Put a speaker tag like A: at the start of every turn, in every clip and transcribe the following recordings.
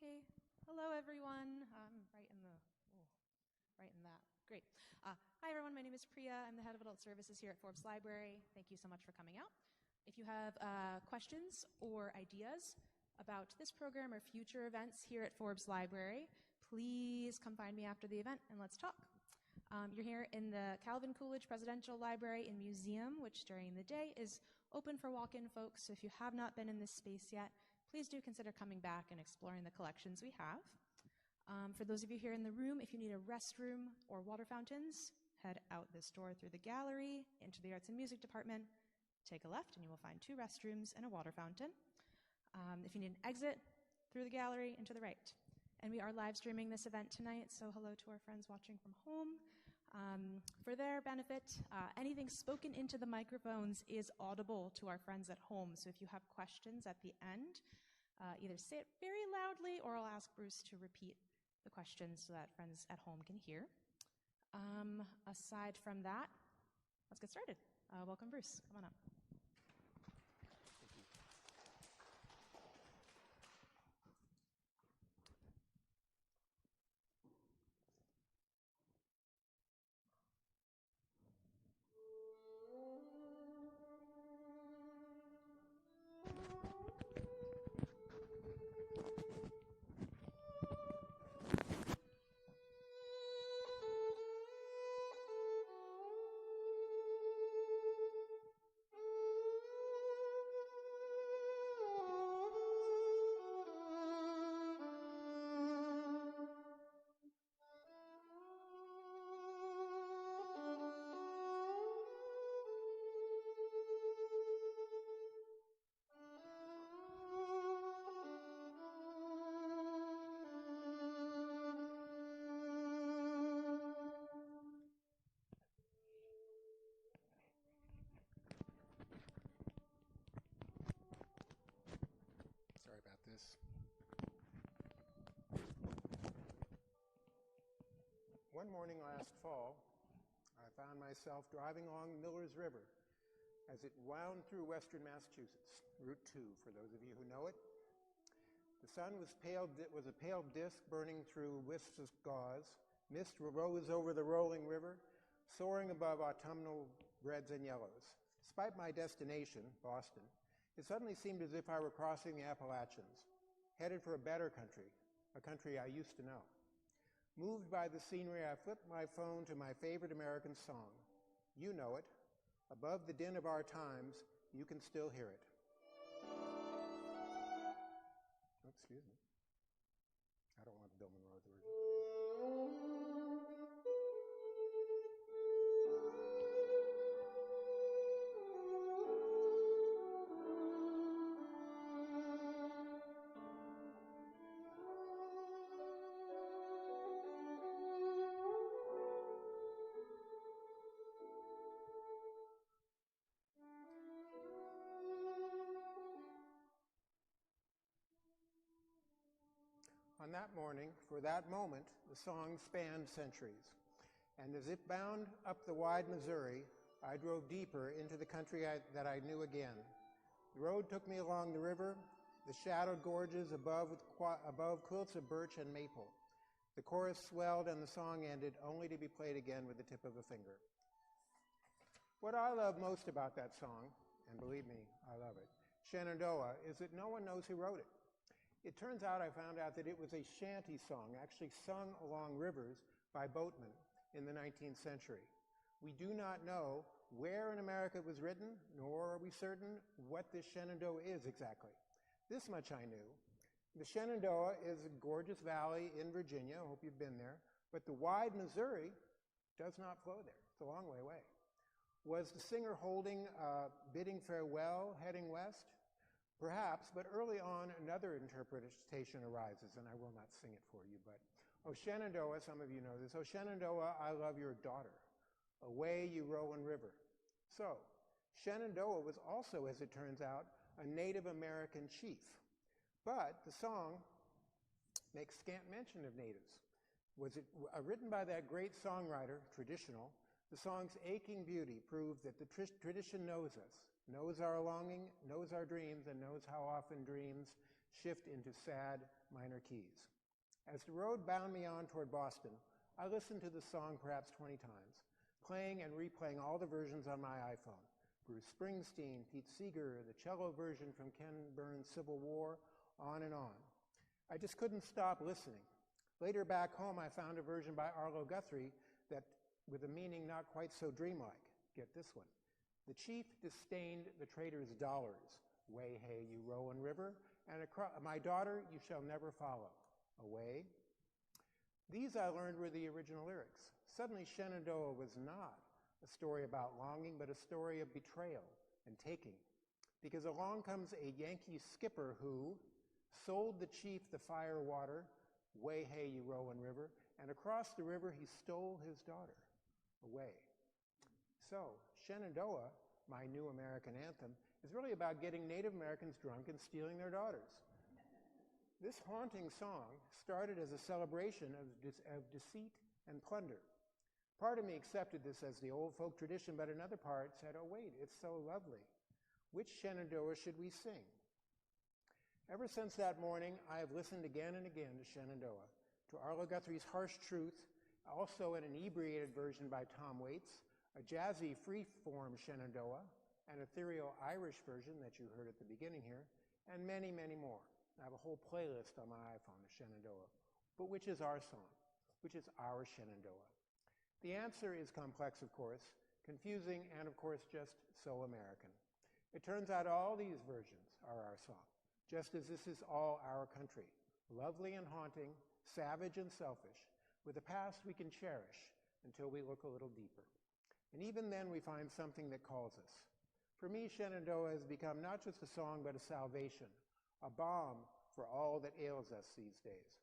A: Okay. Hello, everyone. I'm right in that. Great. Hi, everyone. My name is Priya. I'm the head of adult services here at Forbes Library. Thank you so much for coming out. If you have questions or ideas about this program or future events here at Forbes Library, please come find me after the event and let's talk. You're here in the Calvin Coolidge Presidential Library and Museum, which during the day is open for walk-in folks. So if you have not been in this space yet, please do consider coming back and exploring the collections we have. For those of you here in the room, if you need a restroom or water fountains, head out this door through the gallery into the Arts and Music Department. Take a left and you will find 2 restrooms and a water fountain. If you need an exit, through the gallery and to the right. And we are live streaming this event tonight, so hello to our friends watching from home. For their benefit, anything spoken into the microphones is audible to our friends at home. So if you have questions at the end, either say it very loudly or I'll ask Bruce to repeat the questions so that friends at home can hear. Aside from that, let's get started. Welcome, Bruce. Come on up.
B: Sorry about this. One morning last fall, I found myself driving along Miller's River as it wound through western Massachusetts, Route 2, for those of you who know it. The sun was a pale disk burning through wisps of gauze. Mist rose over the rolling river, soaring above autumnal reds and yellows. Despite my destination, Boston, it suddenly seemed as if I were crossing the Appalachians, headed for a better country, a country I used to know. Moved by the scenery, I flipped my phone to my favorite American song. You know it. Above the din of our times, you can still hear it. Oh, excuse me. I don't want Bill Monroe's version. On that morning, for that moment, the song spanned centuries. And as it bound up the wide Missouri, I drove deeper into the country that I knew again. The road took me along the river, the shadowed gorges above quilts of birch and maple. The chorus swelled and the song ended, only to be played again with the tip of a finger. What I love most about that song, and believe me, I love it, Shenandoah, is that no one knows who wrote it. It turns out I found out that it was a shanty song, actually sung along rivers by boatmen in the 19th century. We do not know where in America it was written, nor are we certain what this Shenandoah is exactly. This much I knew. The Shenandoah is a gorgeous valley in Virginia, I hope you've been there, but the wide Missouri does not flow there. It's a long way away. Was the singer bidding farewell, heading west? Perhaps, but early on another interpretation arises, and I will not sing it for you, but "O Shenandoah," some of you know this, "O Shenandoah, I love your daughter, away you rolling river." So, Shenandoah was also, as it turns out, a Native American chief. But the song makes scant mention of natives. Was it written by that great songwriter, traditional? The song's aching beauty proved that the tradition knows us, knows our longing, knows our dreams, and knows how often dreams shift into sad, minor keys. As the road bound me on toward Boston, I listened to the song perhaps 20 times, playing and replaying all the versions on my iPhone. Bruce Springsteen, Pete Seeger, the cello version from Ken Burns' Civil War, on and on. I just couldn't stop listening. Later back home, I found a version by Arlo Guthrie that, with a meaning not quite so dreamlike. Get this one. The chief disdained the trader's dollars. Way, hey, you Rowan River, and my daughter you shall never follow. Away. These I learned were the original lyrics. Suddenly Shenandoah was not a story about longing, but a story of betrayal and taking. Because along comes a Yankee skipper who sold the chief the fire water, way, hey, you Rowan River, and across the river he stole his daughter away. So, Shenandoah, my new American anthem, is really about getting Native Americans drunk and stealing their daughters. This haunting song started as a celebration of deceit and plunder. Part of me accepted this as the old folk tradition, but another part said, oh wait, it's so lovely. Which Shenandoah should we sing? Ever since that morning, I have listened again and again to Shenandoah, to Arlo Guthrie's Harsh Truth, also an inebriated version by Tom Waits, a jazzy free-form Shenandoah, an ethereal Irish version that you heard at the beginning here, and many, many more. I have a whole playlist on my iPhone of Shenandoah. But which is our song? Which is our Shenandoah? The answer is complex, of course, confusing, and of course just so American. It turns out all these versions are our song, just as this is all our country, lovely and haunting, savage and selfish, with a past we can cherish until we look a little deeper. And even then we find something that calls us. For me, Shenandoah has become not just a song, but a salvation, a balm for all that ails us these days.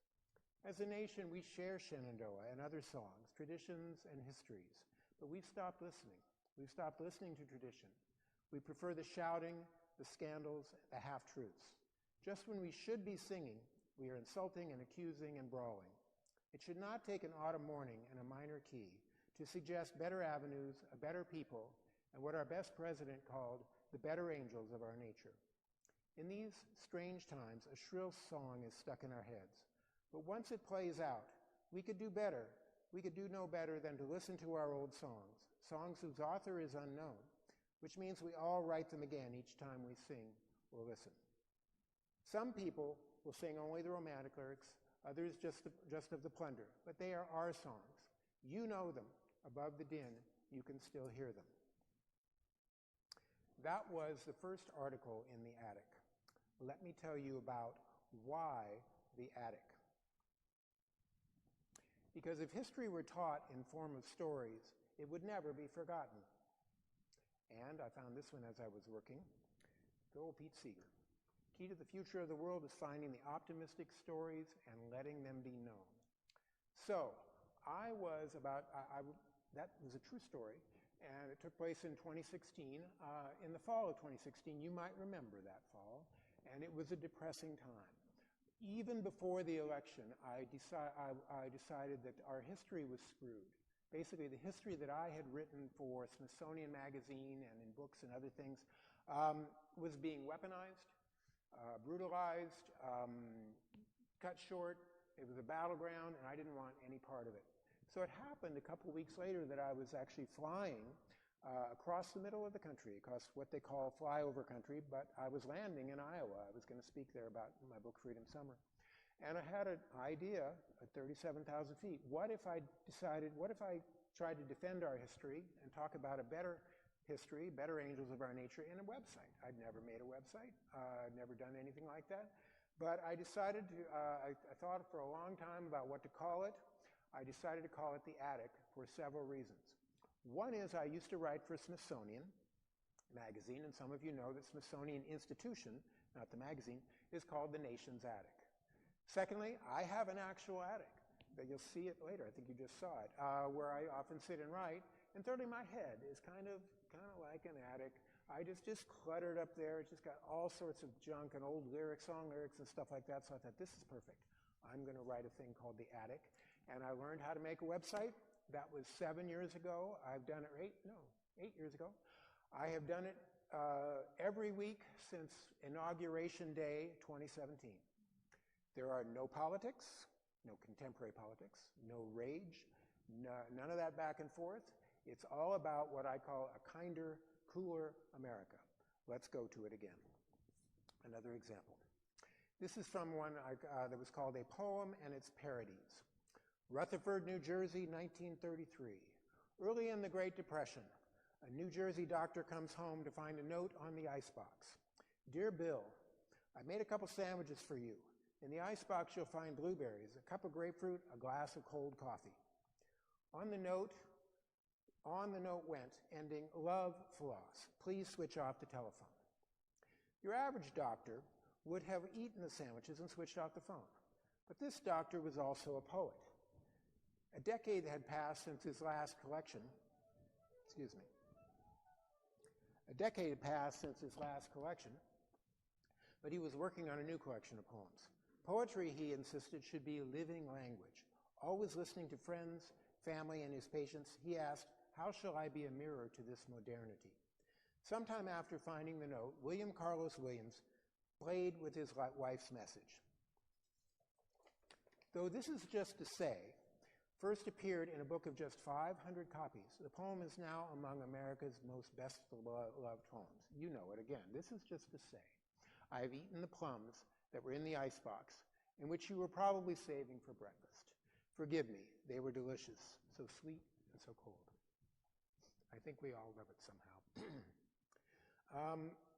B: As a nation, we share Shenandoah and other songs, traditions, and histories, but we've stopped listening. We've stopped listening to tradition. We prefer the shouting, the scandals, the half-truths. Just when we should be singing, we are insulting and accusing and brawling. It should not take an autumn morning and a minor key to suggest better avenues, a better people, and what our best president called the better angels of our nature. In these strange times, a shrill song is stuck in our heads. But once it plays out, we could do better. We could do no better than to listen to our old songs, songs whose author is unknown, which means we all write them again each time we sing or listen. Some people will sing only the romantic lyrics, others just of the plunder, but they are our songs. You know them. Above the din, you can still hear them. That was the first article in The Attic. Let me tell you about why the attic. Because if history were taught in form of stories, it would never be forgotten. And I found this one as I was working. Good old Pete Seeger. Key to the future of the world is finding the optimistic stories and letting them be known. So, that was a true story, and it took place in 2016. In the fall of 2016, you might remember that fall, and it was a depressing time. Even before the election, I decided that our history was screwed. Basically, the history that I had written for Smithsonian Magazine and in books and other things was being weaponized, brutalized, cut short. It was a battleground, and I didn't want any part of it. So it happened a couple weeks later that I was actually flying across the middle of the country, across what they call flyover country, but I was landing in Iowa. I was going to speak there about my book, Freedom Summer. And I had an idea at 37,000 feet. What if I tried to defend our history and talk about a better history, better angels of our nature, in a website? I'd never made a website. I'd never done anything like that. But I decided to, I thought for a long time about what to call it. I decided to call it The Attic for several reasons. One is I used to write for Smithsonian Magazine, and some of you know that Smithsonian Institution, not the magazine, is called The Nation's Attic. Secondly, I have an actual attic. You'll see it later. I think you just saw it, where I often sit and write. And thirdly, my head is kind of like an attic. I just cluttered up there. It's just got all sorts of junk and old lyrics, song lyrics, and stuff like that. So I thought, this is perfect. I'm going to write a thing called The Attic. And I learned how to make a website. That was 7 years ago. I've done it 8 years ago. I have done it every week since Inauguration Day 2017. There are no politics, no contemporary politics, no rage, none of that back and forth. It's all about what I call a kinder, cooler America. Let's go to it again. Another example. This is from one that was called A Poem and Its Parodies. Rutherford, New Jersey, 1933. Early in the Great Depression, a New Jersey doctor comes home to find a note on the icebox. Dear Bill, I made a couple sandwiches for you. In the icebox you'll find blueberries, a cup of grapefruit, a glass of cold coffee. On the note went, ending, love, floss. Please switch off the telephone. Your average doctor would have eaten the sandwiches and switched off the phone. But this doctor was also a poet. A decade had passed since his last collection. But he was working on a new collection of poems. Poetry, he insisted, should be a living language. Always listening to friends, family, and his patients, he asked, how shall I be a mirror to this modernity? Sometime after finding the note, William Carlos Williams played with his wife's message. Though this is just to say, first appeared in a book of just 500 copies, the poem is now among America's most best-loved poems. You know it again. This is just to say, I have eaten the plums that were in the icebox, and which you were probably saving for breakfast. Forgive me, they were delicious, so sweet and so cold. I think we all love it somehow.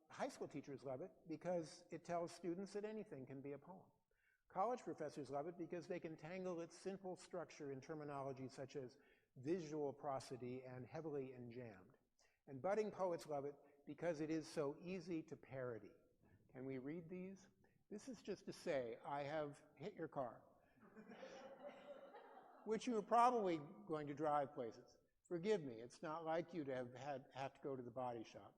B: High school teachers love it because it tells students that anything can be a poem. College professors love it because they can tangle its simple structure in terminology such as visual prosody and heavily enjambed. And budding poets love it because it is so easy to parody. Can we read these? This is just to say, I have hit your car, which you were probably going to drive places. Forgive me, it's not like you to have to go to the body shop.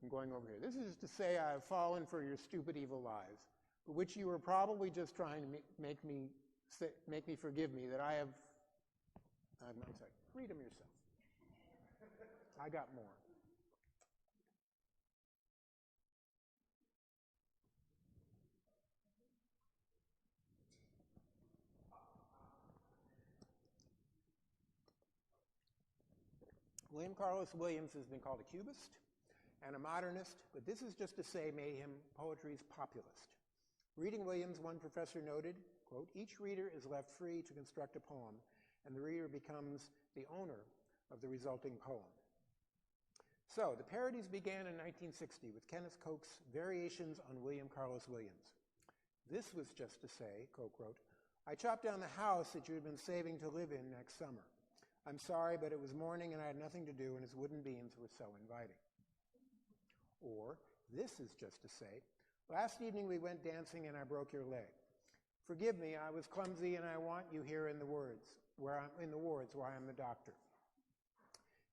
B: I'm going over here. This is to say I have fallen for your stupid evil lies, but which you were probably just trying to make me forgive me that I have, I'm sorry, read them yourself. I got more. William Carlos Williams has been called a cubist and a modernist, but this is just to say made him poetry's populist. Reading Williams, one professor noted, quote, each reader is left free to construct a poem, and the reader becomes the owner of the resulting poem. So, the parodies began in 1960 with Kenneth Koch's Variations on William Carlos Williams. This was just to say, Koch wrote, I chopped down the house that you had been saving to live in next summer. I'm sorry, but it was morning and I had nothing to do, and his wooden beams were so inviting. Or, this is just to say, last evening we went dancing and I broke your leg. Forgive me, I was clumsy and I want you here in the wards where I'm the doctor.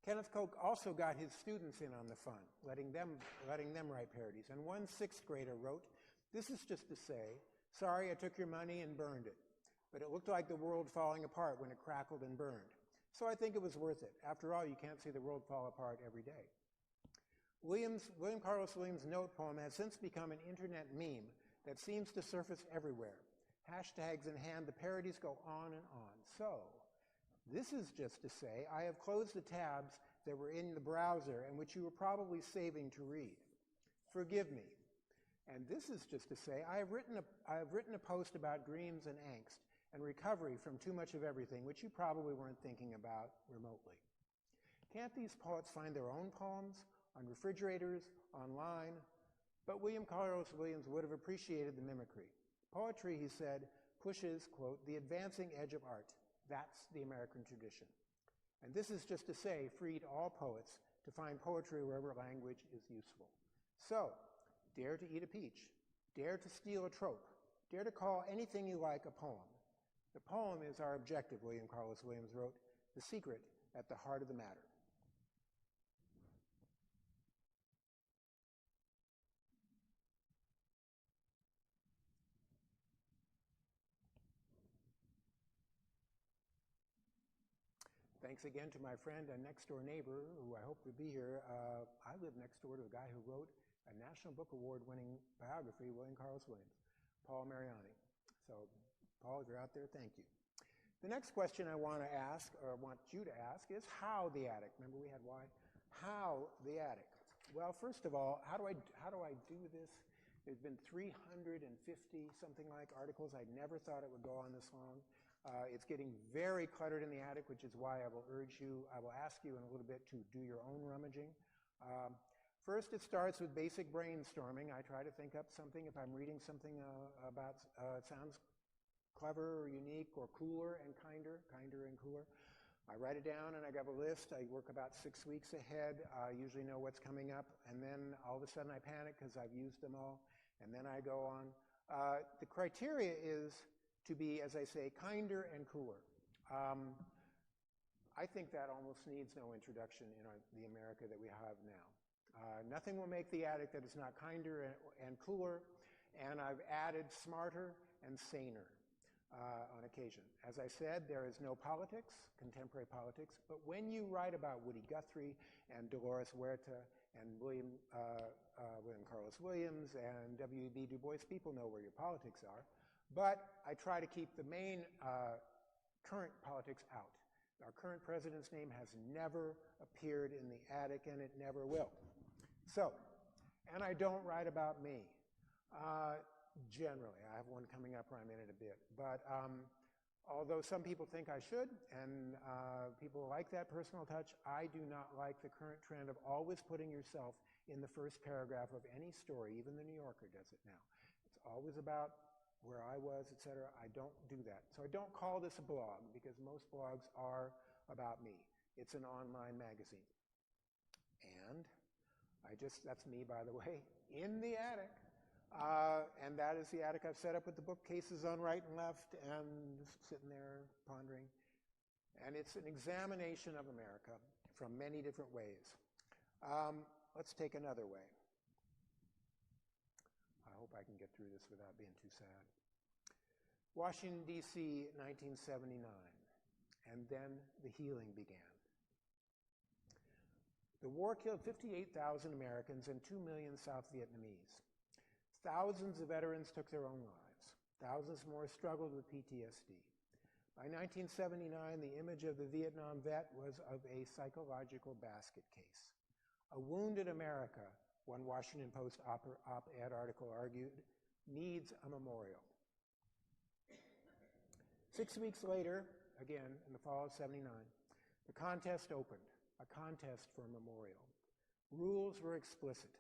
B: Kenneth Koch also got his students in on the fun, letting them write parodies. And one sixth grader wrote, this is just to say, sorry I took your money and burned it, but it looked like the world falling apart when it crackled and burned. So I think it was worth it. After all, you can't see the world fall apart every day. William Carlos Williams' note poem has since become an internet meme that seems to surface everywhere. Hashtags in hand, the parodies go on and on. So, this is just to say, I have closed the tabs that were in the browser and which you were probably saving to read. Forgive me. And this is just to say, I have written a post about dreams and angst and recovery from too much of everything, which you probably weren't thinking about remotely. Can't these poets find their own poems on refrigerators, online? But William Carlos Williams would have appreciated the mimicry. Poetry, he said, pushes, quote, the advancing edge of art. That's the American tradition. And this is just to say, freed all poets to find poetry wherever language is useful. So, dare to eat a peach. Dare to steal a trope. Dare to call anything you like a poem. The poem is our objective, William Carlos Williams wrote, the secret at the heart of the matter. Thanks again to my friend and next-door neighbor, who I hope will be here. I live next door to a guy who wrote a National Book Award-winning biography, William Carlos Williams, Paul Mariani. So, Paul, if you're out there, thank you. The next question I want to ask, or want you to ask, is how the attic? Remember we had why? How the attic? Well, first of all, how do I do this? There's been 350 something like articles. I never thought it would go on this long. It's getting very cluttered in the attic, which is why I will ask you in a little bit to do your own rummaging. First, it starts with basic brainstorming. I try to think up something. If I'm reading something about sounds clever or unique or cooler and kinder and cooler, I write it down and I have a list. I work about 6 weeks ahead. I usually know what's coming up, and then all of a sudden I panic because I've used them all, and then I go on. The criteria is to be, as I say, kinder and cooler. I think that almost needs no introduction in the America that we have now. Nothing will make the attic that is not kinder and cooler, and I've added smarter and saner on occasion. As I said, there is no politics, contemporary politics, but when you write about Woody Guthrie and Dolores Huerta and William Carlos Williams and W.E.B. Du Bois, people know where your politics are, but I try to keep the main current politics out. Our current president's name has never appeared in the attic, and it never will. So, and I don't write about me. Generally, I have one coming up where I'm in it a bit. But although some people think I should, and people like that personal touch, I do not like the current trend of always putting yourself in the first paragraph of any story. Even the New Yorker does it now. It's always about where I was, etc. I don't do that. So I don't call this a blog, because most blogs are about me. It's an online magazine. And that's me, by the way, in the attic. And that is the attic I've set up with the bookcases on right and left, and just sitting there pondering. And it's an examination of America from many different ways. Let's take another way. I hope I can get through this without being too sad. Washington, D.C., 1979. And then the healing began. The war killed 58,000 Americans and 2 million South Vietnamese. Thousands of veterans took their own lives. Thousands more struggled with PTSD. By 1979, the image of the Vietnam vet was of a psychological basket case. A wounded America, one Washington Post op-ed article argued, needs a memorial. 6 weeks later, again in the fall of '79, the contest opened, a contest for a memorial. Rules were explicit.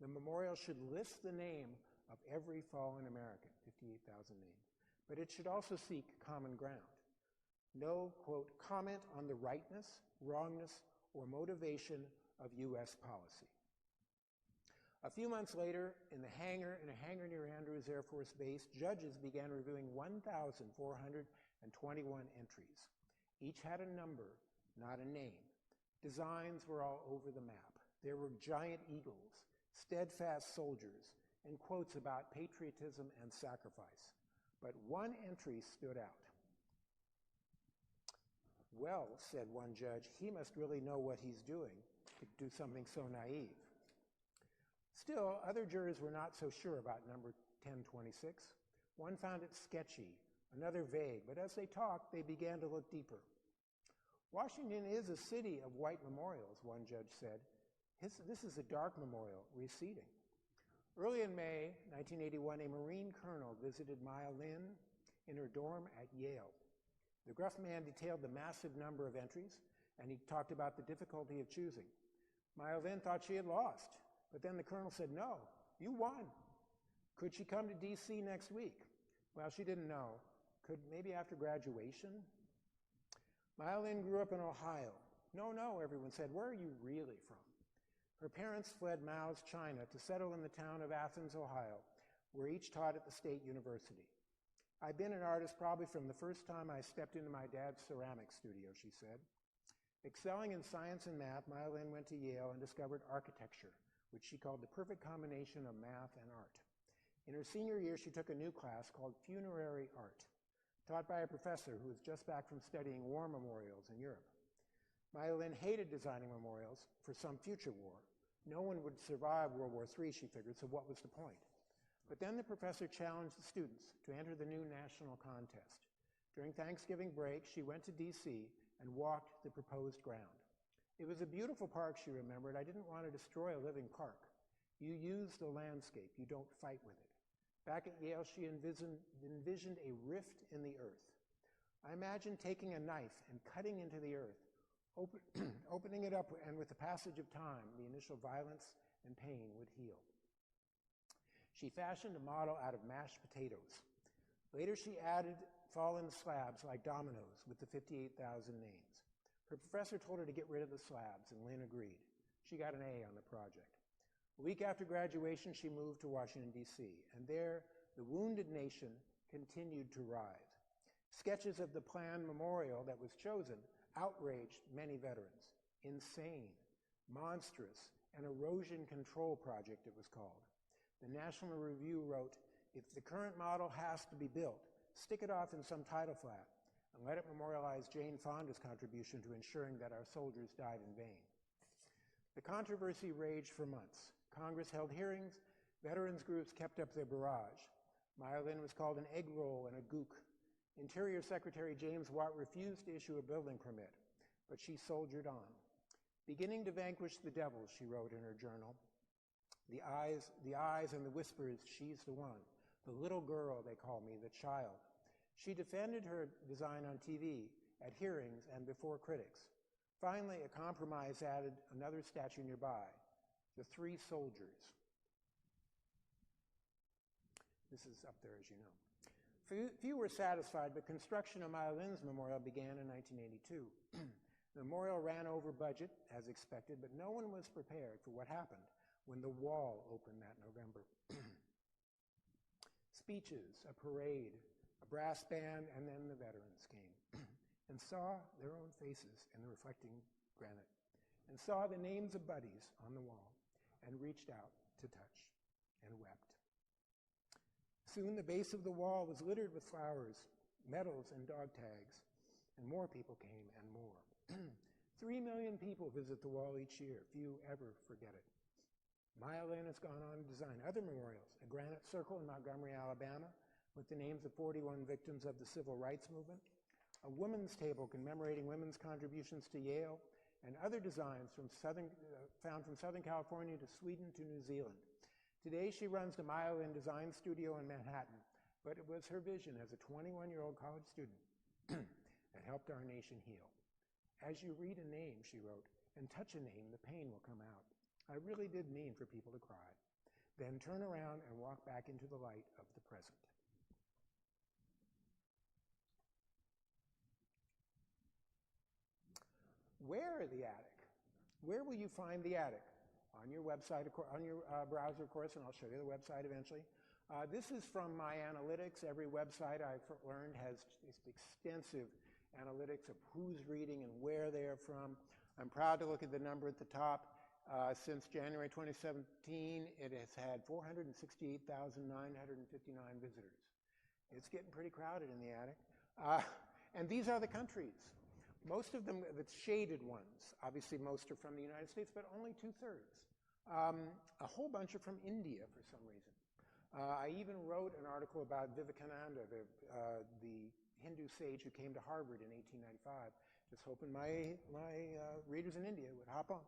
B: The memorial should list the name of every fallen American, 58,000 names, but it should also seek common ground. No, quote, comment on the rightness, wrongness, or motivation of U.S. policy. A few months later, in a hangar near Andrews Air Force Base, judges began reviewing 1,421 entries. Each had a number, not a name. Designs were all over the map. There were giant eagles, steadfast soldiers, and quotes about patriotism and sacrifice. But one entry stood out. Well, said one judge, he must really know what he's doing to do something so naive. Still, other jurors were not so sure about number 1026. One found it sketchy, another vague, but as they talked, they began to look deeper. Washington is a city of white memorials, one judge said. This is a dark memorial, receding. Early in May 1981, a Marine colonel visited Maya Lin in her dorm at Yale. The gruff man detailed the massive number of entries, and he talked about the difficulty of choosing. Maya Lin thought she had lost, but then the colonel said, no, you won. Could she come to D.C. next week? Well, she didn't know. Could maybe after graduation? Maya Lin grew up in Ohio. No, everyone said. Where are you really from? Her parents fled Mao's China to settle in the town of Athens, Ohio, where each taught at the state university. I've been an artist probably from the first time I stepped into my dad's ceramic studio, she said. Excelling in science and math, Maya Lin went to Yale and discovered architecture, which she called the perfect combination of math and art. In her senior year, she took a new class called funerary art, taught by a professor who was just back from studying war memorials in Europe. Maya Lin hated designing memorials for some future war. No one would survive World War III, she figured, so what was the point? But then the professor challenged the students to enter the new national contest. During Thanksgiving break, she went to D.C. and walked the proposed ground. It was a beautiful park, she remembered. I didn't want to destroy a living park. You use the landscape, you don't fight with it. Back at Yale, she envisioned a rift in the earth. I imagined taking a knife and cutting into the earth, opening it up, and with the passage of time, the initial violence and pain would heal. She fashioned a model out of mashed potatoes. Later, she added fallen slabs like dominoes with the 58,000 names. Her professor told her to get rid of the slabs, and Lynn agreed. She got an A on the project. A week after graduation, she moved to Washington, D.C., and there, the wounded nation continued to rise. Sketches of the planned memorial that was chosen outraged many veterans. Insane, monstrous, an erosion control project, it was called. The National Review wrote, "If the current model has to be built, stick it off in some title flat and let it memorialize Jane Fonda's contribution to ensuring that our soldiers died in vain." The controversy raged for months. Congress held hearings. Veterans groups kept up their barrage. Maya Lin was called an egg roll and a gook. Interior Secretary James Watt refused to issue a building permit, but she soldiered on. "Beginning to vanquish the devils," she wrote in her journal. The eyes and the whispers, she's the one. The little girl, they call me, the child. She defended her design on TV, at hearings, and before critics. Finally, a compromise added another statue nearby, the three soldiers. This is up there, as you know. Few were satisfied, but construction of Maya Lin's memorial began in 1982. The memorial ran over budget, as expected, but no one was prepared for what happened when the wall opened that November. Speeches, a parade, a brass band, and then the veterans came and saw their own faces in the reflecting granite and saw the names of buddies on the wall and reached out to touch and wept. Soon the base of the wall was littered with flowers, medals, and dog tags, and more people came and more. 3 million people visit the wall each year. Few ever forget it. Maya Lin has gone on to design other memorials, a granite circle in Montgomery, Alabama, with the names of 41 victims of the civil rights movement, a women's table commemorating women's contributions to Yale, and other designs found from Southern California to Sweden to New Zealand. Today, she runs the Maya Lin Design Studio in Manhattan, but it was her vision as a 21-year-old college student that helped our nation heal. "As you read a name," she wrote, "and touch a name, the pain will come out. I really did mean for people to cry. Then turn around and walk back into the light of the present." Where the attic? Where will you find the attic? On your website, on your browser, of course, and I'll show you the website eventually. This is from my analytics. Every website I've learned has extensive analytics of who's reading and where they're from. I'm proud to look at the number at the top. Since January 2017, it has had 468,959 visitors. It's getting pretty crowded in the attic. And these are the countries. Most of them, the shaded ones, obviously most are from the United States, but only 2/3. A whole bunch are from India for some reason. I even wrote an article about Vivekananda, the Hindu sage who came to Harvard in 1895, just hoping my readers in India would hop on.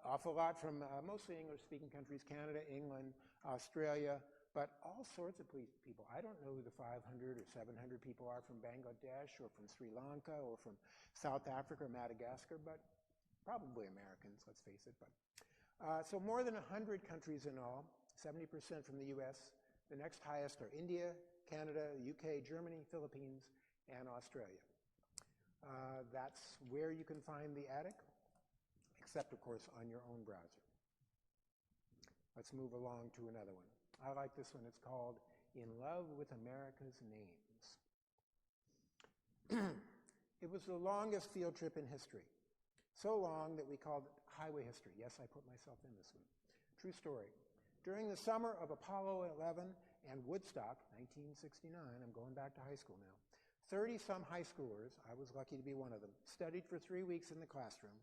B: Awful lot from mostly English-speaking countries, Canada, England, Australia, but all sorts of people. I don't know who the 500 or 700 people are from Bangladesh or from Sri Lanka or from South Africa or Madagascar, but probably Americans, let's face it. So more than 100 countries in all, 70% from the US. The next highest are India, Canada, UK, Germany, Philippines, and Australia. That's where you can find the attic, except, of course, on your own browser. Let's move along to another one. I like this one. It's called In Love with America's Names. It was the longest field trip in history. So long that we called it highway history. Yes, I put myself in this one. True story. During the summer of Apollo 11 and Woodstock, 1969, I'm going back to high school now, 30-some high schoolers, I was lucky to be one of them, studied for 3 weeks in the classroom,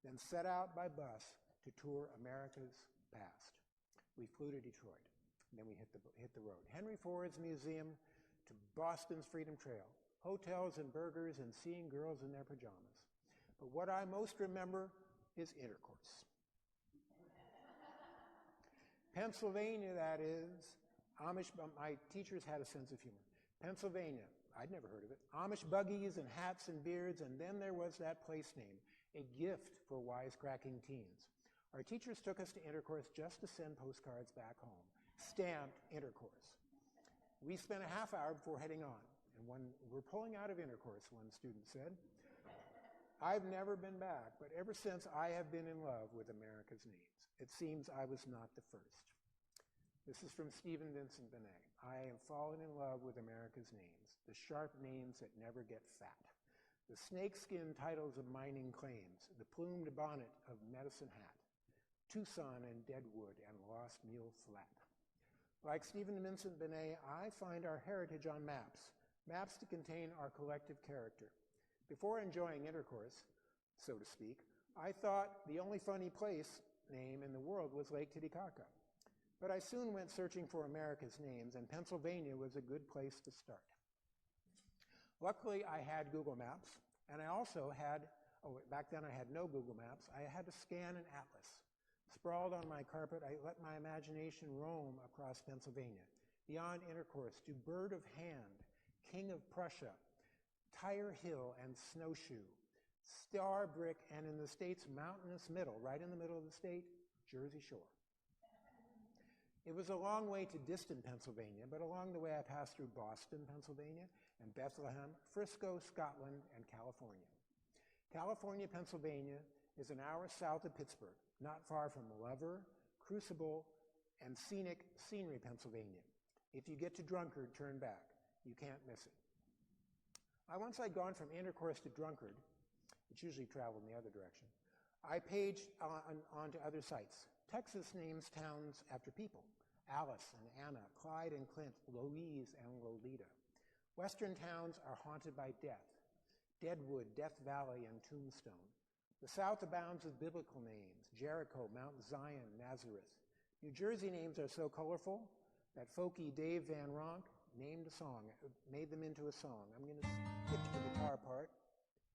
B: then set out by bus to tour America's past. We flew to Detroit. and then we hit the road. Henry Ford's Museum to Boston's Freedom Trail, hotels and burgers and seeing girls in their pajamas. But what I most remember is intercourse. Pennsylvania, that is. My teachers had a sense of humor. Pennsylvania, I'd never heard of it. Amish buggies and hats and beards, and then there was that place name, a gift for wisecracking teens. Our teachers took us to intercourse just to send postcards back home, stamped intercourse. We spent a half hour before heading on, and when we're pulling out of intercourse, one student said, I've never been back, but ever since I have been in love with America's names. It seems I was not the first. This is from Stephen Vincent Benet. I have fallen in love with America's names, the sharp names that never get fat, the snakeskin titles of mining claims, the plumed bonnet of Medicine Hat, Tucson and Deadwood and Lost Mule Flat. Like Stephen Vincent Benet, I find our heritage on maps, maps to contain our collective character. Before enjoying intercourse, so to speak, I thought the only funny place name in the world was Lake Titicaca. But I soon went searching for America's names, and Pennsylvania was a good place to start. Luckily, I had Google Maps, and I also had, back then I had no Google Maps, I had to scan an atlas. Sprawled on my carpet, I let my imagination roam across Pennsylvania, beyond intercourse to Bird of Hand, King of Prussia, Tire Hill and Snowshoe, Star Brick, and in the state's mountainous middle, right in the middle of the state, Jersey Shore. It was a long way to distant Pennsylvania, but along the way I passed through Boston, Pennsylvania, and Bethlehem, Frisco, Scotland, and California. California, Pennsylvania is an hour south of Pittsburgh, not far from Lover, Crucible, and scenic Scenery, Pennsylvania. If you get to Drunkard, turn back. You can't miss it. Once I'd gone from intercourse to Drunkard, which usually traveled in the other direction, I paged on to other sites. Texas names towns after people: Alice and Anna, Clyde and Clint, Louise and Lolita. Western towns are haunted by death: Deadwood, Death Valley, and Tombstone. The South abounds with biblical names: Jericho, Mount Zion, Nazareth. New Jersey names are so colorful that folkie Dave Van Ronk made them into a song. I'm going to skip to the guitar part.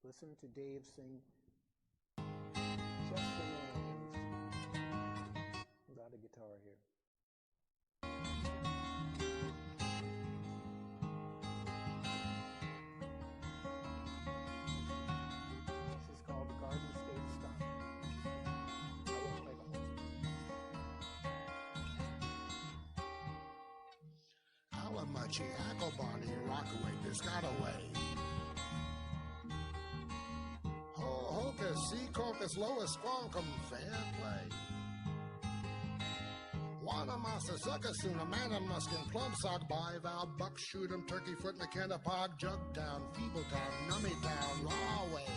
B: Listen to Dave sing Just the Names without a guitar here. This is called the Garden State Stop. I won't play the whole thing.
C: Allamachi, Acklebonny, Rockaway, Piscataway. Hocus, Seacocus, Lois, Squonkum, fair play. Wanamasa, Suckasuna, Manamuskin, Plumsock, Bival, Buck, Shoot'em, Turkeyfoot, Mechanipaug, Jugtown, Feebletown, Nummytown, Rawway.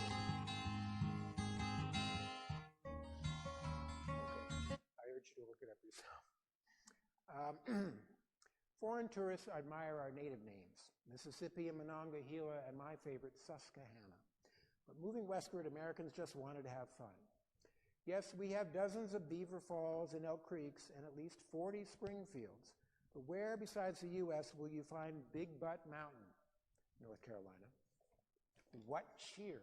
B: Okay, I urge you to look it up yourself. Foreign tourists admire our native names: Mississippi and Monongahela, and my favorite, Susquehanna. But moving westward, Americans just wanted to have fun. Yes, we have dozens of Beaver Falls and Elk Creeks and at least 40 spring fields. But where besides the U.S. will you find Big Butt Mountain, North Carolina, What Cheer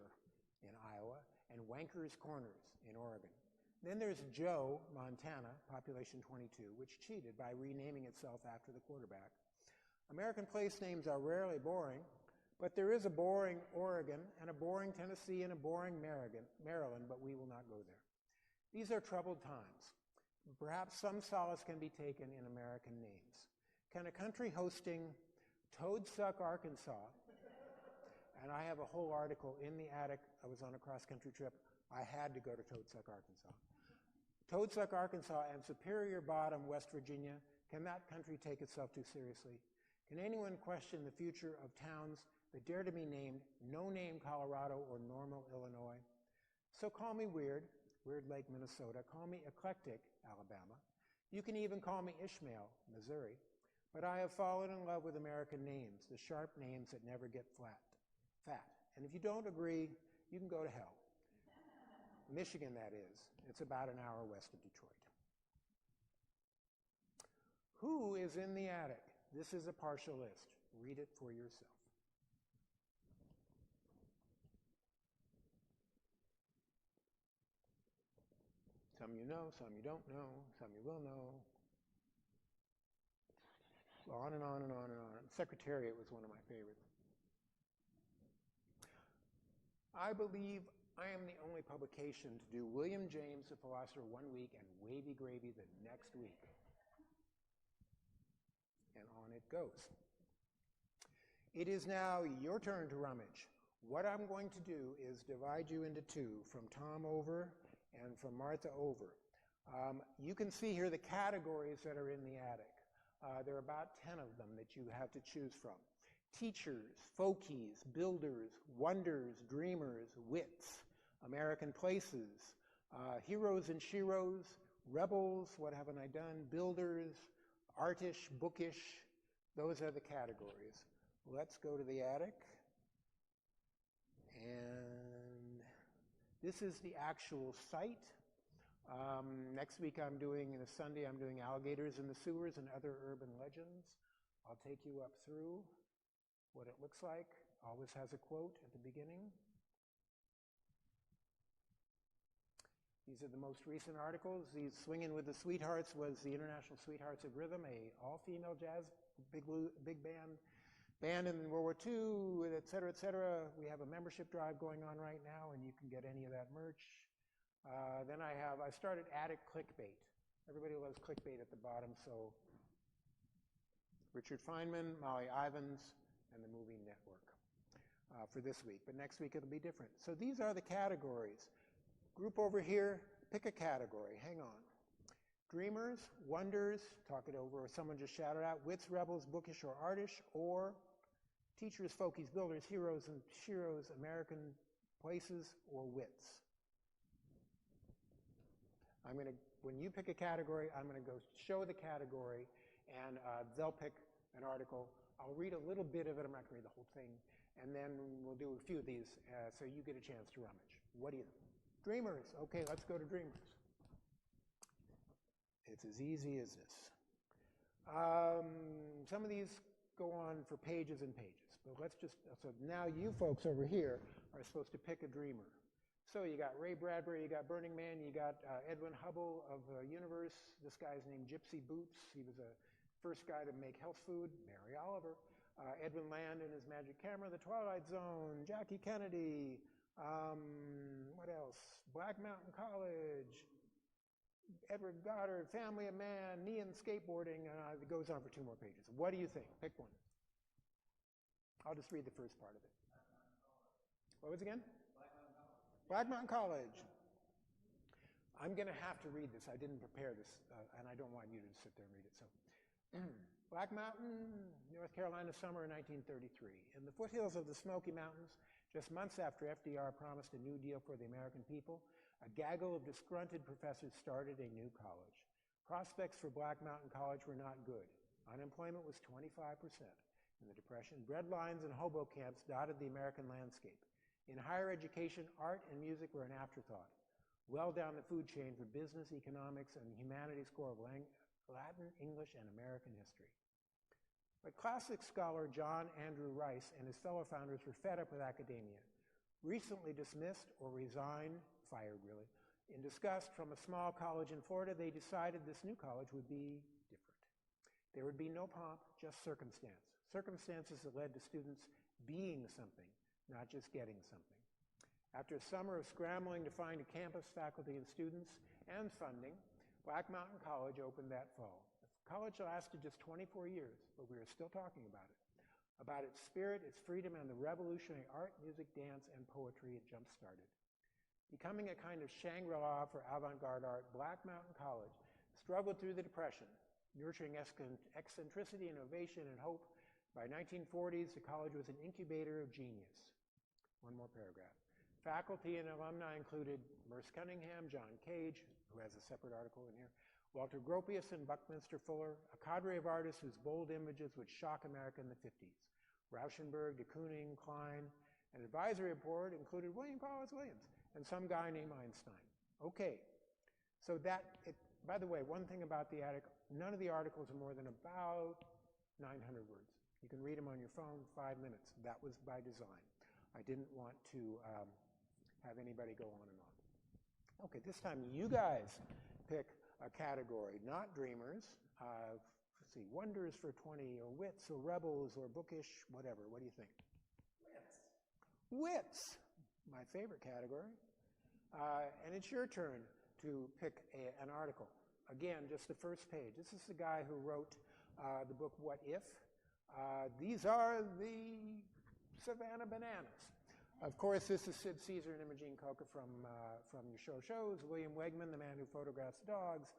B: in Iowa, and Wanker's Corners in Oregon? Then there's Joe, Montana, population 22, which cheated by renaming itself after the quarterback. American place names are rarely boring, but there is a boring Oregon and a boring Tennessee and a boring Maryland, but we will not go there. These are troubled times. Perhaps some solace can be taken in American names. Can a country hosting Toadsuck, Arkansas, and I have a whole article in the attic. I was on a cross-country trip. I had to go to Toadsuck, Arkansas. Toadsuck, Arkansas, and Superior Bottom, West Virginia, can that country take itself too seriously? Can anyone question the future of towns that dare to be named No Name, Colorado, or Normal, Illinois? So call me Weird Lake, Minnesota. Call me Eclectic, Alabama. You can even call me Ishmael, Missouri. But I have fallen in love with American names, the sharp names that never get fat. And if you don't agree, you can go to hell. Michigan, that is. It's about an hour west of Detroit. Who is in the attic? This is a partial list. Read it for yourself. Some you know, some you don't know, some you will know. On and on and on and on. Secretariat was one of my favorites. I believe I am the only publication to do William James, the philosopher, 1 week and Wavy Gravy the next week. And on it goes. It is now your turn to rummage. What I'm going to do is divide you into two, from Tom over and from Martha over. You can see here the categories that are in the attic. There are about 10 of them that you have to choose from. Teachers, folkies, builders, wonders, dreamers, wits, American places, heroes and sheroes, rebels, what haven't I done, builders, artish, bookish. Those are the categories. Let's go to the attic. And this is the actual site. Next week Sunday I'm doing alligators in the sewers and other urban legends. I'll take you up through what it looks like. Always has a quote at the beginning. These are the most recent articles. These Swingin' with the Sweethearts was the International Sweethearts of Rhythm, a all-female jazz big band in World War II, et cetera, et cetera. We have a membership drive going on right now, and you can get any of that merch. Then I started Attic Clickbait. Everybody loves clickbait at the bottom, so Richard Feynman, Molly Ivins, and the Movie Network for this week. But next week it'll be different. So these are the categories. Group over here, pick a category. Hang on. Dreamers, wonders, talk it over, or someone just shout it out. Wits, rebels, bookish, or artish, or teachers, folkies, builders, heroes, and sheroes, American places, or wits. When you pick a category, I'm going to go show the category, and they'll pick an article. I'll read a little bit of it. I'm not going to read the whole thing. And then we'll do a few of these so you get a chance to rummage. What do you think? Dreamers. Okay, let's go to Dreamers. It's as easy as this. Some of these go on for pages and pages. But so now you folks over here are supposed to pick a dreamer. So you got Ray Bradbury, you got Burning Man, you got Edwin Hubble of Universe. This guy's named Gypsy Boots. He was the first guy to make health food. Mary Oliver. Edwin Land and his magic camera. The Twilight Zone. Jackie Kennedy. What else? Black Mountain College. Edward Goddard. Family of Man. Neon skateboarding. It goes on for 2 more pages. What do you think? Pick one. I'll just read the first part of it. What was it again? Black Mountain College. I'm going to have to read this. I didn't prepare this, and I don't want you to sit there and read it. So, Black Mountain, North Carolina, summer of 1933. In the foothills of the Smoky Mountains, just months after FDR promised a New Deal for the American people, a gaggle of disgruntled professors started a new college. Prospects for Black Mountain College were not good. Unemployment was 25%. In the Depression, breadlines and hobo camps dotted the American landscape. In higher education, art and music were an afterthought. Well down the food chain for business, economics, and humanities core of Latin, English, and American history. But classic scholar John Andrew Rice and his fellow founders were fed up with academia. Recently dismissed or resigned, fired really, in disgust from a small college in Florida, they decided this new college would be different. There would be no pomp, just circumstance. Circumstances that led to students being something, not just getting something. After a summer of scrambling to find a campus, faculty, and students, and funding, Black Mountain College opened that fall. The college lasted just 24 years, but we are still talking about it. About its spirit, its freedom, and the revolutionary art, music, dance, and poetry it jump-started. Becoming a kind of Shangri-La for avant-garde art, Black Mountain College struggled through the Depression, nurturing eccentricity, innovation, and hope. By 1940s, the college was an incubator of genius. One more paragraph. Faculty and alumni included Merce Cunningham, John Cage, who has a separate article in here, Walter Gropius and Buckminster Fuller, a cadre of artists whose bold images would shock America in the 50s. Rauschenberg, de Kooning, Klein. An advisory board included William Carlos Williams and some guy named Einstein. Okay, so By the way, one thing about the article, none of the articles are more than about 900 words. You can read them on your phone, 5 minutes. That was by design. I didn't want to have anybody go on and on. Okay, this time you guys pick a category, not dreamers. Let's see, wonders for 20, or wits, or rebels, or bookish, whatever. What do you think? Wits. Wits, my favorite category. And it's your turn to pick an article. Again, just the first page. This is the guy who wrote the book What If? These are the Savannah Bananas. Of course, this is Sid Caesar and Imogene Coca from your shows. William Wegman, the man who photographs dogs.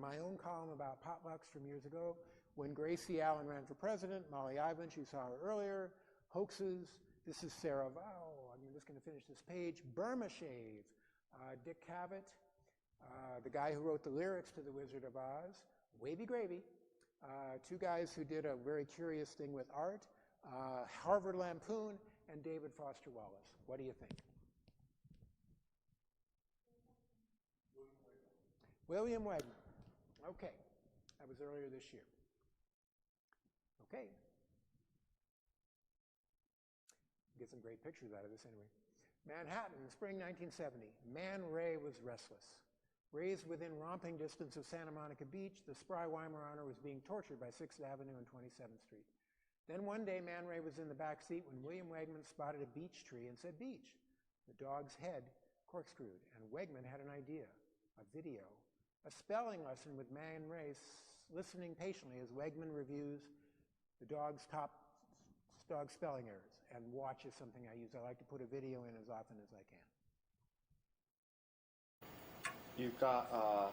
B: My own column about potlucks from years ago. When Gracie Allen ran for president. Molly Ivins, you saw her earlier. Hoaxes. This is Sarah Vowell. I'm just going to finish this page. Burma Shave. Dick Cavett. The guy who wrote the lyrics to The Wizard of Oz. Wavy Gravy. Two guys who did a very curious thing with art. Harvard Lampoon. And David Foster Wallace. What do you think? William Wegman. Okay. That was earlier this year. Okay. Get some great pictures out of this anyway. Manhattan, spring 1970. Man Ray was restless. Raised within romping distance of Santa Monica Beach, the spry Weimaraner was being tortured by 6th Avenue and 27th Street. Then one day, Man Ray was in the back seat when William Wegman spotted a beech tree and said, "Beech." The dog's head corkscrewed, and Wegman had an idea, a video, a spelling lesson with Man Ray listening patiently as Wegman reviews the dog's dog spelling errors, and watch is something I use. I like to put a video in as often as I can.
D: You've got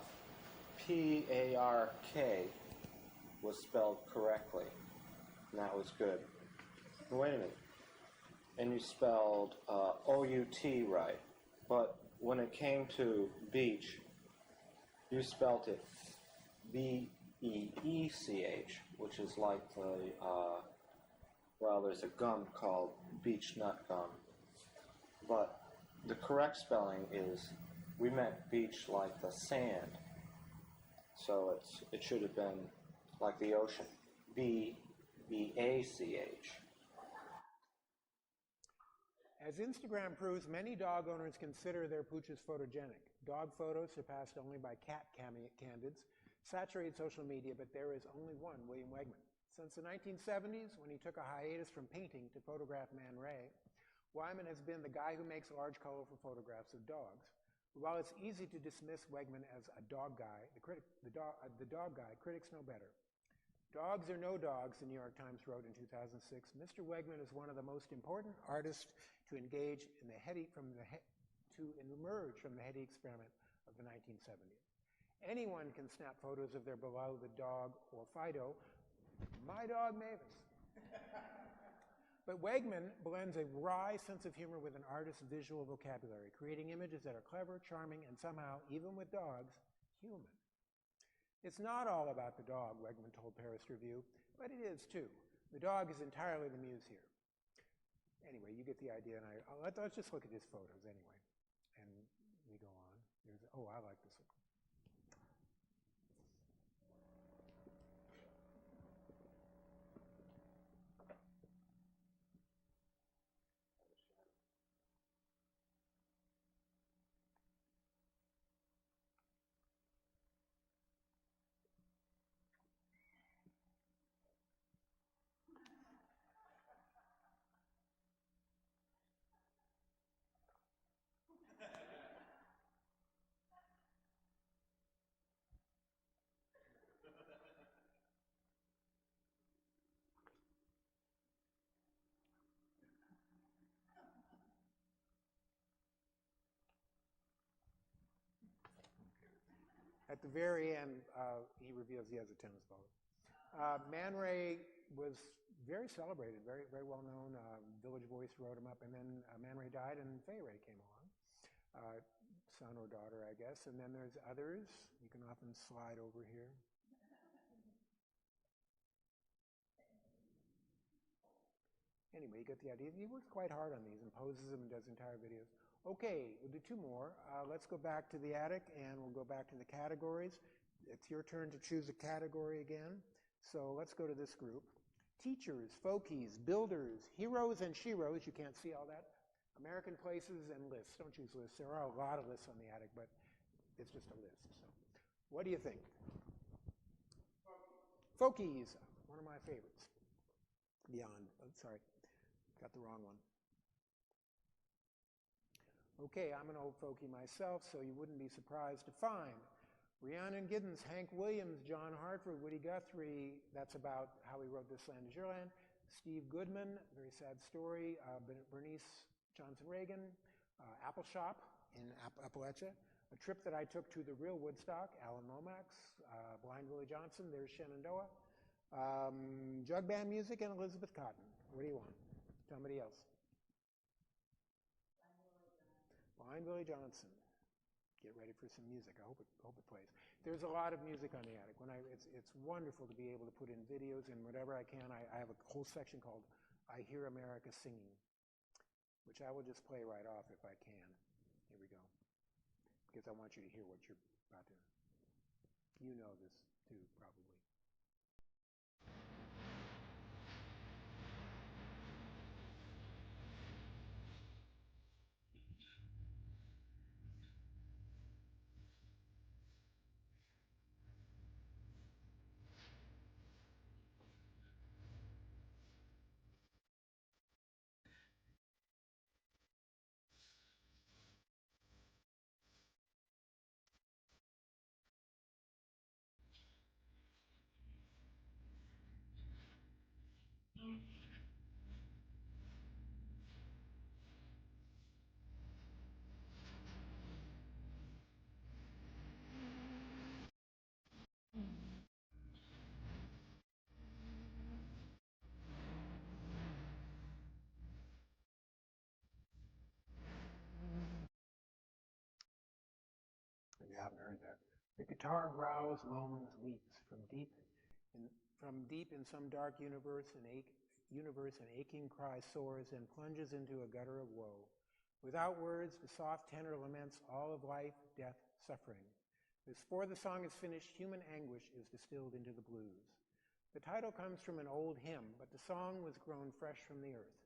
D: P-A-R-K was spelled correctly. And that was good. Wait a minute. And you spelled O-U-T right. But when it came to beach, you spelled it B-E-E-C-H, which is like the, there's a gum called beech nut gum. But the correct spelling is, we meant beach like the sand. So it should have been like the ocean. B-E-A-C-H.
B: As Instagram proves, many dog owners consider their pooches photogenic. Dog photos, surpassed only by cat candids, saturate social media, but there is only one William Wegman. Since the 1970s, when he took a hiatus from painting to photograph Man Ray, Wyman has been the guy who makes large, colorful photographs of dogs. While it's easy to dismiss Wegman as a dog guy, the dog guy, critics know better. Dogs or no dogs, the New York Times wrote in 2006, Mr. Wegman is one of the most important artists to engage in to emerge from the heady experiment of the 1970s. Anyone can snap photos of their beloved dog or Fido, my dog Mavis. But Wegman blends a wry sense of humor with an artist's visual vocabulary, creating images that are clever, charming, and somehow, even with dogs, human. It's not all about the dog, Wegman told Paris Review, but it is too. The dog is entirely the muse here. Anyway, you get the idea, and let's just look at his photos anyway. And we go on. I like this one. At the very end, he reveals he has a tennis ball. Man Ray was very celebrated, very, very well known. Village Voice wrote him up, and then Man Ray died, and Fay Ray came along. Son or daughter, I guess. And then there's others. You can often slide over here. Anyway, you get the idea. He works quite hard on these and poses them and does entire videos. Okay, we'll do two more. Let's go back to the attic and we'll go back to the categories. It's your turn to choose a category again. So let's go to this group. Teachers, folkies, builders, heroes and sheroes. You can't see all that. American places and lists. Don't choose lists. There are a lot of lists on the attic, but it's just a list. So, what do you think? Folkies, one of my favorites. Beyond. Oh, sorry, got the wrong one. Okay, I'm an old folkie myself, so you wouldn't be surprised to find Rhiannon Giddens, Hank Williams, John Hartford, Woody Guthrie. That's about how he wrote This Land Is Your Land. Steve Goodman, very sad story. Bernice Johnson Reagan, Apple Shop in Appalachia. A trip that I took to the real Woodstock, Alan Lomax, Blind Willie Johnson, there's Shenandoah. Jug band music and Elizabeth Cotton. What do you want? Somebody else. Blind Willie Johnson. Get ready for some music. I hope it plays. There's a lot of music on the attic. It's wonderful to be able to put in videos and whatever I can. I have a whole section called I Hear America Singing, which I will just play right off if I can. Here we go. Because I want you to hear what you're about to. You know this too, probably. You haven't heard that. The guitar growls, moans, weeps from deep in some dark universe, an aching cry soars and plunges into a gutter of woe. Without words, the soft tenor laments all of life, death, suffering. Before the song is finished, human anguish is distilled into the blues. The title comes from an old hymn, but the song was grown fresh from the earth.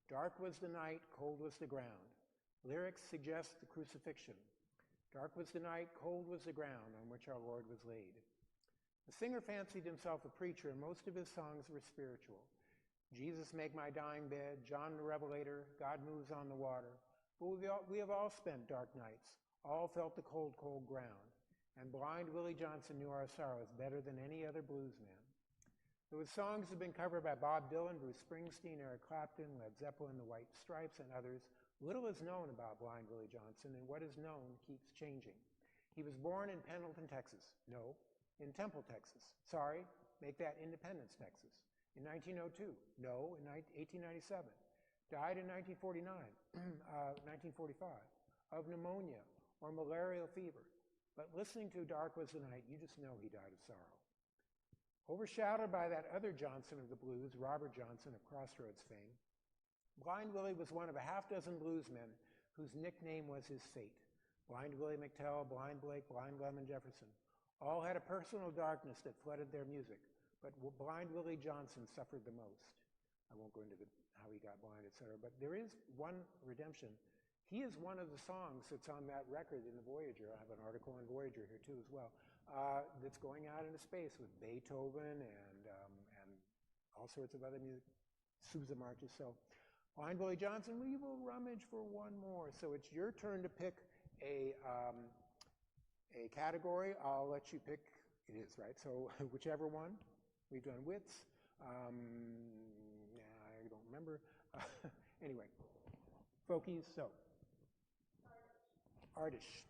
B: Dark was the night, cold was the ground. Lyrics suggest the crucifixion. Dark was the night, cold was the ground on which our Lord was laid. The singer fancied himself a preacher, and most of his songs were spiritual. Jesus, make my dying bed, John the Revelator, God moves on the water. But we have all spent dark nights, all felt the cold, cold ground, and Blind Willie Johnson knew our sorrows better than any other bluesman. Those songs have been covered by Bob Dylan, Bruce Springsteen, Eric Clapton, Led Zeppelin, the White Stripes, and others. Little is known about Blind Willie Johnson, and what is known keeps changing. He was born in Pendleton, Texas. No, in Temple, Texas. Sorry, make that Independence, Texas. In 1902. No, in 1897. Died in 1945, of pneumonia or malarial fever. But listening to Dark Was the Night, you just know he died of sorrow. Overshadowed by that other Johnson of the blues, Robert Johnson of Crossroads fame, Blind Willie was one of a half-dozen bluesmen whose nickname was his fate. Blind Willie McTell, Blind Blake, Blind Lemon Jefferson all had a personal darkness that flooded their music, but Blind Willie Johnson suffered the most. I won't go into how he got blind, etc., but there is one redemption. He is one of the songs that's on that record in the Voyager. I have an article on Voyager here too as well, that's going out into space with Beethoven and all sorts of other music, Sousa marches. So Blind Willie Johnson, we will rummage for one more. So it's your turn to pick a category. I'll let you pick. It is, right? So whichever one. We've done wits. I don't remember. Anyway, folkies. So artist.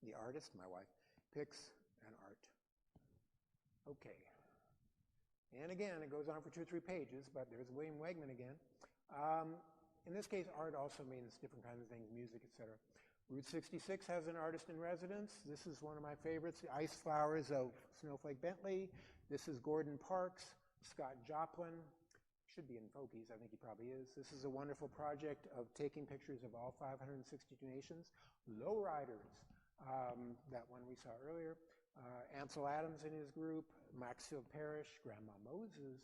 B: The artist, my wife, picks an art. Okay. And again, it goes on for 2 or 3 pages, but there's William Wegman again. In this case, art also means different kinds of things, music, etc. Route 66 has an artist in residence. This is one of my favorites, the Ice Flowers of Snowflake Bentley. This is Gordon Parks, Scott Joplin, should be in Fokies, I think he probably is. This is a wonderful project of taking pictures of all 562 nations. Lowriders, that one we saw earlier. Ansel Adams and his group, Maxfield Parrish, Grandma Moses,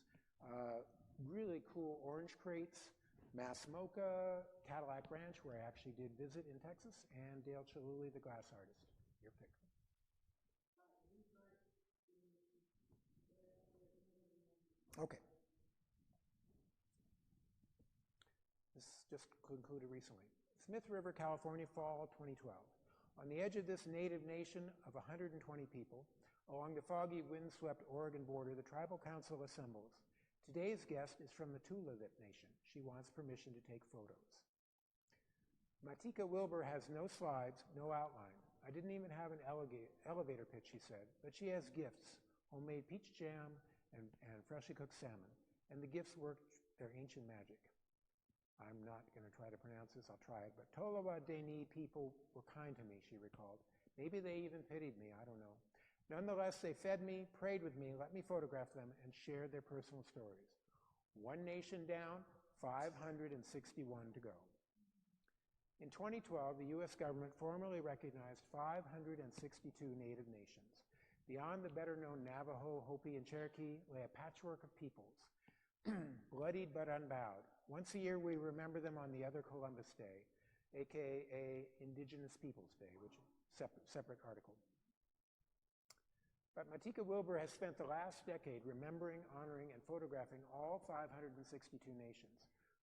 B: really cool orange crates, Mass Mocha, Cadillac Ranch, where I actually did visit in Texas, and Dale Chihuly, the glass artist. Your pick. Okay. This just concluded recently. Smith River, California, fall 2012. On the edge of this native nation of 120 people, along the foggy, windswept Oregon border, the tribal council assembles. Today's guest is from the Tulalip Nation. She wants permission to take photos. Matika Wilbur has no slides, no outline. I didn't even have an elevator pitch, she said, but she has gifts, homemade peach jam and freshly cooked salmon, and the gifts worked their ancient magic. I'm not going to try to pronounce this, I'll try it, but Tolowa Deni people were kind to me, she recalled. Maybe they even pitied me, I don't know. Nonetheless, they fed me, prayed with me, let me photograph them, and shared their personal stories. One nation down, 561 to go. In 2012, the U.S. government formally recognized 562 native nations. Beyond the better-known Navajo, Hopi, and Cherokee lay a patchwork of peoples, bloodied but unbowed. Once a year, we remember them on the other Columbus Day, a.k.a. Indigenous Peoples Day, which is a separate article. But Matika Wilbur has spent the last decade remembering, honoring, and photographing all 562 nations.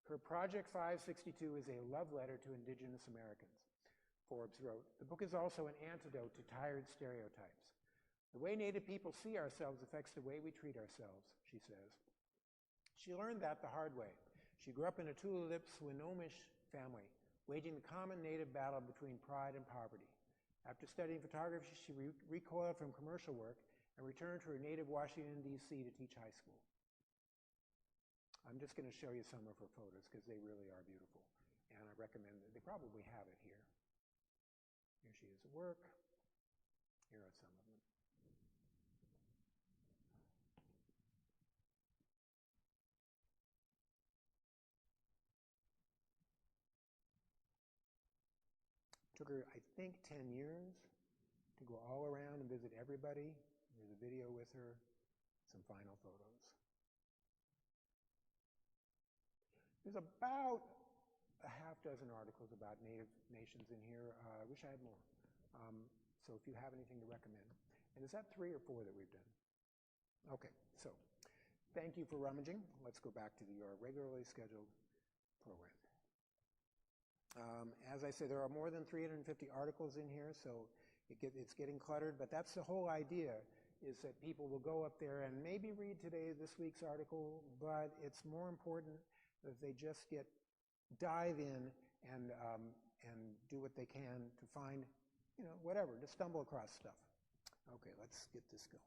B: Her Project 562 is a love letter to Indigenous Americans, Forbes wrote. The book is also an antidote to tired stereotypes. The way Native people see ourselves affects the way we treat ourselves, she says. She learned that the hard way. She grew up in a Tulalip Swinomish family, waging the common Native battle between pride and poverty. After studying photography, she recoiled from commercial work and returned to her native Washington, D.C. to teach high school. I'm just going to show you some of her photos because they really are beautiful. And I recommend that they probably have it here. Here she is at work. Here are some of them. Took her, I think, 10 years to go all around and visit everybody. There's a video with her, some final photos. There's about a half dozen articles about Native nations in here. I wish I had more. So if you have anything to recommend. And is that 3 or 4 that we've done? Okay, so thank you for rummaging. Let's go back to your regularly scheduled program. As I say, there are more than 350 articles in here, so it's getting cluttered, but that's the whole idea, is that people will go up there and maybe read this week's article, but it's more important that they just dive in and do what they can to find, whatever, to stumble across stuff. Okay, let's get this going.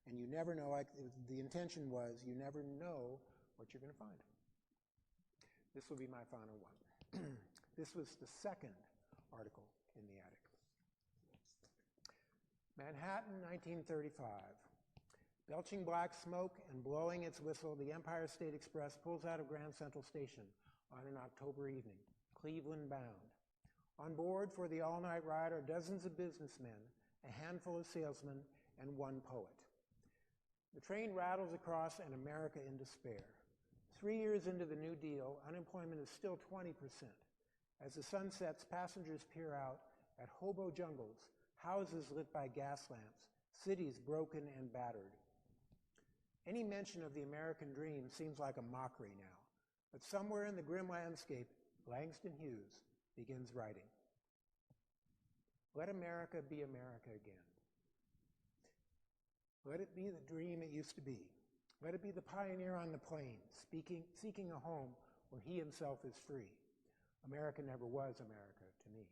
B: And you never know, the intention was, you never know what you're going to find. This will be my final one. This was the second article in the attic. Manhattan, 1935. Belching black smoke and blowing its whistle, the Empire State Express pulls out of Grand Central Station on an October evening, Cleveland bound. On board for the all-night ride are dozens of businessmen, a handful of salesmen, and one poet. The train rattles across an America in despair. 3 years into the New Deal, unemployment is still 20%. As the sun sets, passengers peer out at hobo jungles, houses lit by gas lamps, cities broken and battered. Any mention of the American dream seems like a mockery now, but somewhere in the grim landscape, Langston Hughes begins writing. Let America be America again. Let it be the dream it used to be. Let it be the pioneer on the plains, seeking a home where he himself is free. America never was America to me.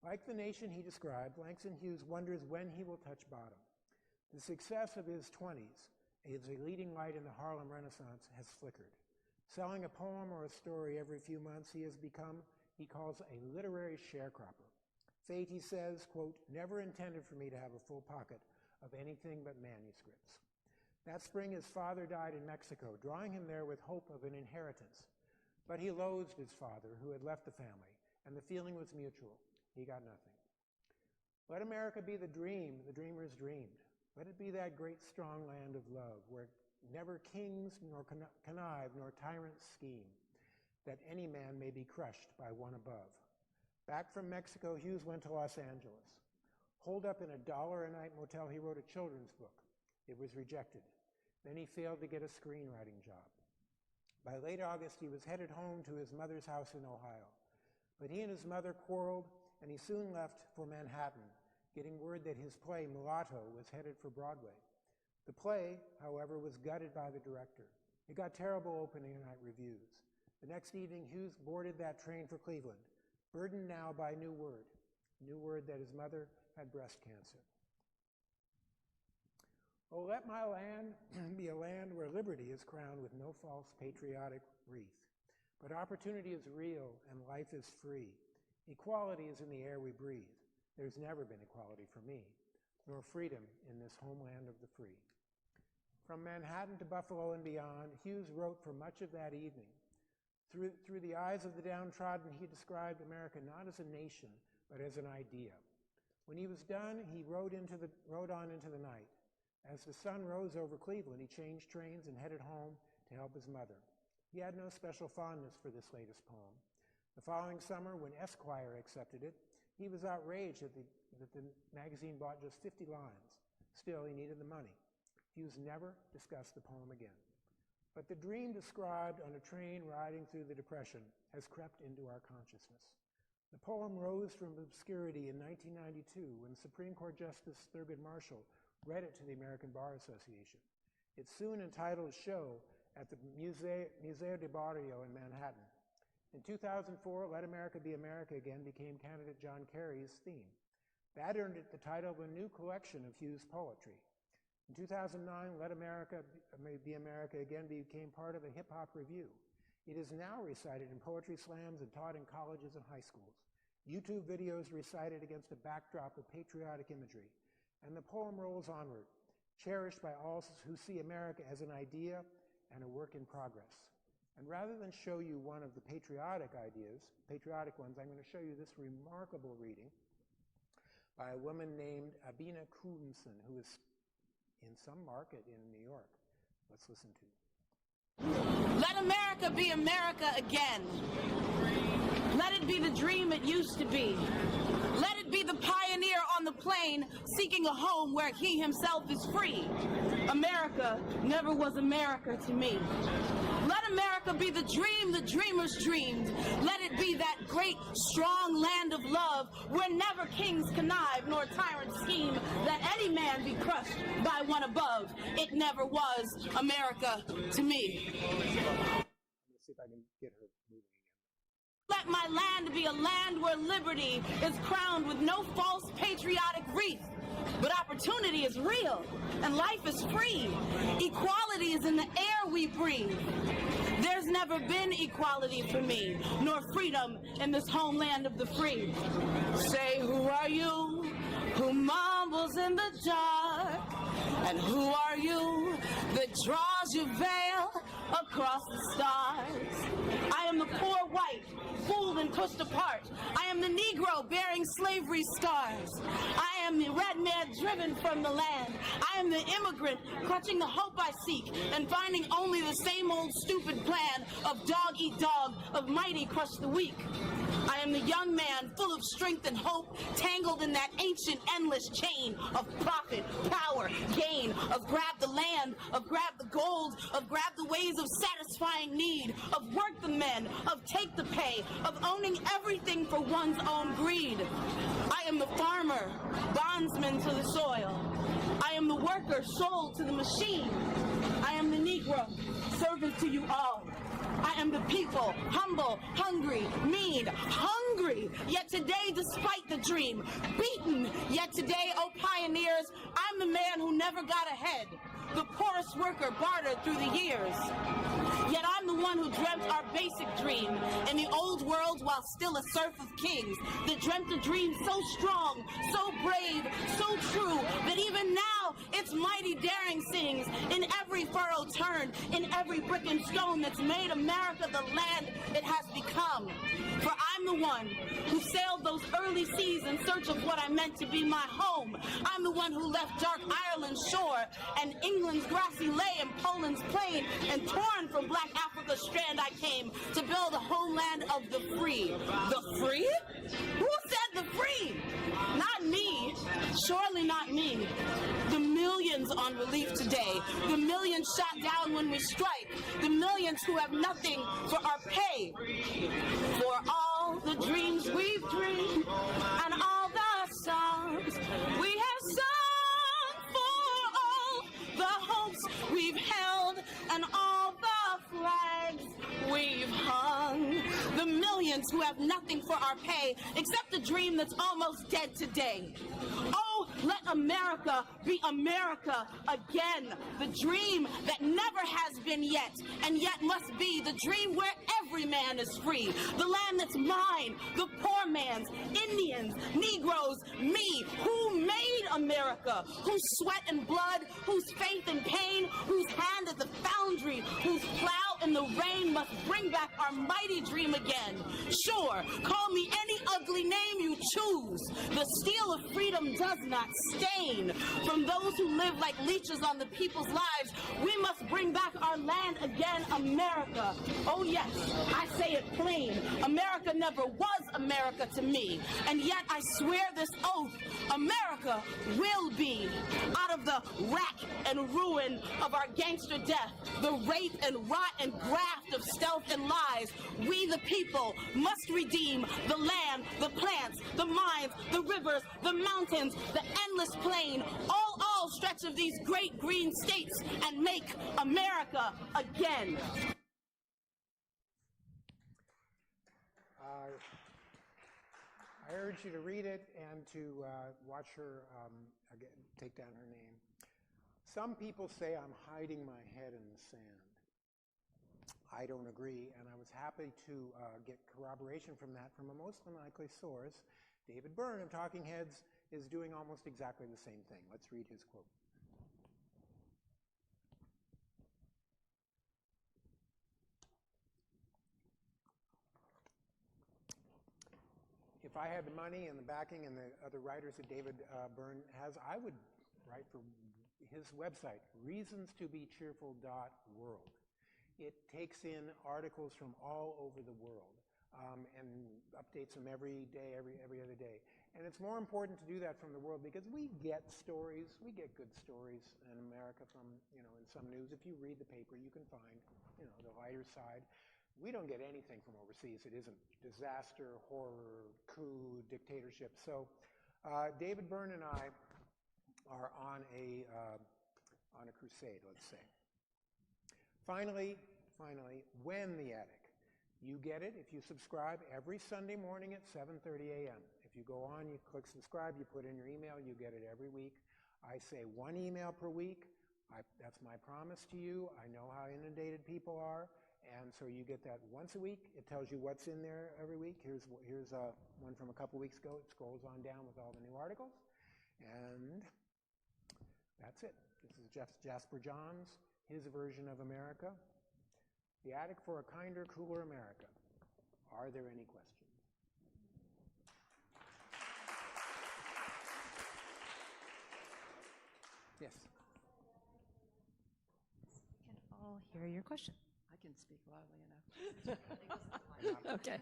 B: Like the nation he described, Langston Hughes wonders when he will touch bottom. The success of his 20s as a leading light in the Harlem Renaissance has flickered. Selling a poem or a story every few months, he has become, he calls, a literary sharecropper. Fate, he says, quote, never intended for me to have a full pocket of anything but manuscripts. That spring, his father died in Mexico, drawing him there with hope of an inheritance. But he loathed his father, who had left the family, and the feeling was mutual. He got nothing. Let America be the dream the dreamers dreamed. Let it be that great strong land of love, where never kings nor connive nor tyrants scheme, that any man may be crushed by one above. Back from Mexico, Hughes went to Los Angeles. Holed up in a $1-a-night motel, he wrote a children's book. It was rejected. Then he failed to get a screenwriting job. By late August, he was headed home to his mother's house in Ohio. But he and his mother quarreled, and he soon left for Manhattan, getting word that his play, Mulatto, was headed for Broadway. The play, however, was gutted by the director. It got terrible opening night reviews. The next evening, Hughes boarded that train for Cleveland, burdened now by new word that his mother had breast cancer. Oh, let my land be a land where liberty is crowned with no false patriotic wreath. But opportunity is real and life is free. Equality is in the air we breathe. There's never been equality for me, nor freedom in this homeland of the free. From Manhattan to Buffalo and beyond, Hughes wrote for much of that evening. Through the eyes of the downtrodden, he described America not as a nation, but as an idea. When he was done, he rode on into the night. As the sun rose over Cleveland, he changed trains and headed home to help his mother. He had no special fondness for this latest poem. The following summer, when Esquire accepted it, he was outraged that the magazine bought just 50 lines. Still, he needed the money. Hughes never discussed the poem again. But the dream described on a train riding through the Depression has crept into our consciousness. The poem rose from obscurity in 1992 when Supreme Court Justice Thurgood Marshall read it to the American Bar Association. It's soon entitled Show at the Museo de Barrio in Manhattan. In 2004, Let America Be America Again became candidate John Kerry's theme. That earned it the title of a new collection of Hughes' poetry. In 2009, Let America Be America Again became part of a hip-hop review. It is now recited in poetry slams and taught in colleges and high schools. YouTube videos recited against a backdrop of patriotic imagery. And the poem rolls onward, cherished by all who see America as an idea and a work in progress. And rather than show you one of the patriotic ones, I'm going to show you this remarkable reading by a woman named Abina Kuhnsen, who is in some market in New York. Let's listen to it.
E: Let America be America again. Let it be the dream it used to be. Let it be the pioneer on the plain seeking a home where he himself is free. America never was America to me. Let America be the dream the dreamers dreamed. Let it be that great, strong land of love where never kings connive nor tyrants scheme, that any man be crushed by one above. It never was America to me.
B: Let's see if I can get her moving again.
E: Let my land be a land where liberty is crowned with no false patriotic wreath. But opportunity is real, and life is free. Equality is in the air we breathe. There's never been equality for me, nor freedom in this homeland of the free. Say, who are you who mumbles in the dark? And who are you that draws your veil across the stars? I am the poor white, fooled and pushed apart. I am the Negro bearing slavery's scars. I am the red man driven from the land. I am the immigrant clutching the hope I seek and finding only the same old stupid plan of dog eat dog, of mighty crush the weak. I am the young man full of strength and hope, tangled in that ancient endless chain of profit, power, gain, of grab the land, of grab the gold, of grab the ways of satisfying need, of work the men, of take the pay, of owning everything for one's own greed. I am the farmer, bondsman to the soil. I am the worker, sold to the machine. I am the Negro, servant to you all. I am the people, humble, hungry, mean, hungry, yet today despite the dream, beaten, yet today, oh pioneers, I'm the man who never got ahead, the poorest worker bartered through the years. Yet I'm the one who dreamt our basic dream in the old world while still a serf of kings, that dreamt a dream so strong, so brave, so true, that even now its mighty daring sings in every furrow turned, in every brick and stone that's made America the land it has become. For I'm the one who sailed those early seas in search of what I meant to be my home. I'm the one who left dark Ireland's shore and England's grassy lay and Poland's plain, and torn from black Africa's strand I came to build a homeland of the free. The free? Who said the free? Not me. Surely not me. The millions on relief today, the millions shot down when we strike, the millions who have nothing for our pay. For all the dreams we've dreamed and all the songs we have sung, for all the hopes we've held and all the flags we've hung. The millions who have nothing for our pay except a dream that's almost dead today. Oh, let America be America again. The dream that never has been yet and yet must be. The dream where every man is free. The land that's mine, the poor man's, Indians, Negroes, me. Who made America? Whose sweat and blood, whose faith and pain, whose hand at the foundry, whose plow in the rain must bring back our mighty dream again. Sure, call me any ugly name you choose. The steel of freedom does not stain. From those who live like leeches on the people's lives, we must bring back our land again, America. Oh yes, I say it plain. America never was America to me. And yet I swear this oath, America will be. Out of the rack and ruin of our gangster death, the rape and rot and graft of stealth and lies, we the people must redeem the land, the plants, the mines, the rivers, the mountains, the endless plain, all stretch of these great green states, and make America again.
B: I urge you to read it and to watch her again, take down her name. Some people say I'm hiding my head in the sand. I don't agree, and I was happy to get corroboration from that from a most unlikely source. David Byrne of Talking Heads is doing almost exactly the same thing. Let's read his quote. If I had the money and the backing and the other writers that David Byrne has, I would write for his website, reasonstobecheerful.world. It takes in articles from all over the world and updates them every day, every other day. And it's more important to do that from the world because we get stories, we get good stories in America from, in some news. If you read the paper, you can find, the lighter side. We don't get anything from overseas. It isn't disaster, horror, coup, dictatorship. So David Byrne and I are on a crusade, let's say. Finally, When the Attic. You get it if you subscribe every Sunday morning at 7:30 a.m. If you go on, you click subscribe, you put in your email, you get it every week. I say one email per week. That's my promise to you. I know how inundated people are, and so you get that once a week. It tells you what's in there every week. Here's one from a couple weeks ago. It scrolls on down with all the new articles, and that's it. This is Jasper Johns, his version of America. The Attic for a Kinder, Cooler America. Are there any questions? Yes.
A: We can all hear your question.
F: I can speak loudly enough. Okay.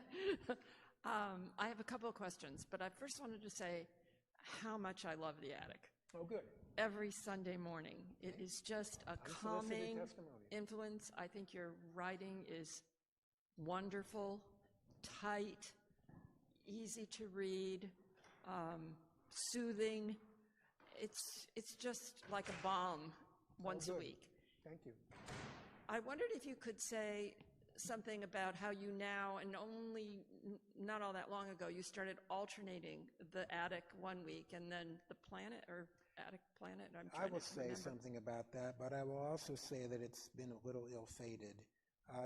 F: I have a couple of questions, but I first wanted to say how much I love the Attic.
B: Oh, good.
F: Every Sunday morning. It is just a calming influence. I think your writing is wonderful, tight, easy to read, soothing. It's just like a balm once a week.
B: Thank you.
F: I wondered if you could say something about how you now, and only not all that long ago, you started alternating the Attic one week and then the Planet, or Attic Planet.
B: I will say something about that, but I will also say that it's been a little ill-fated.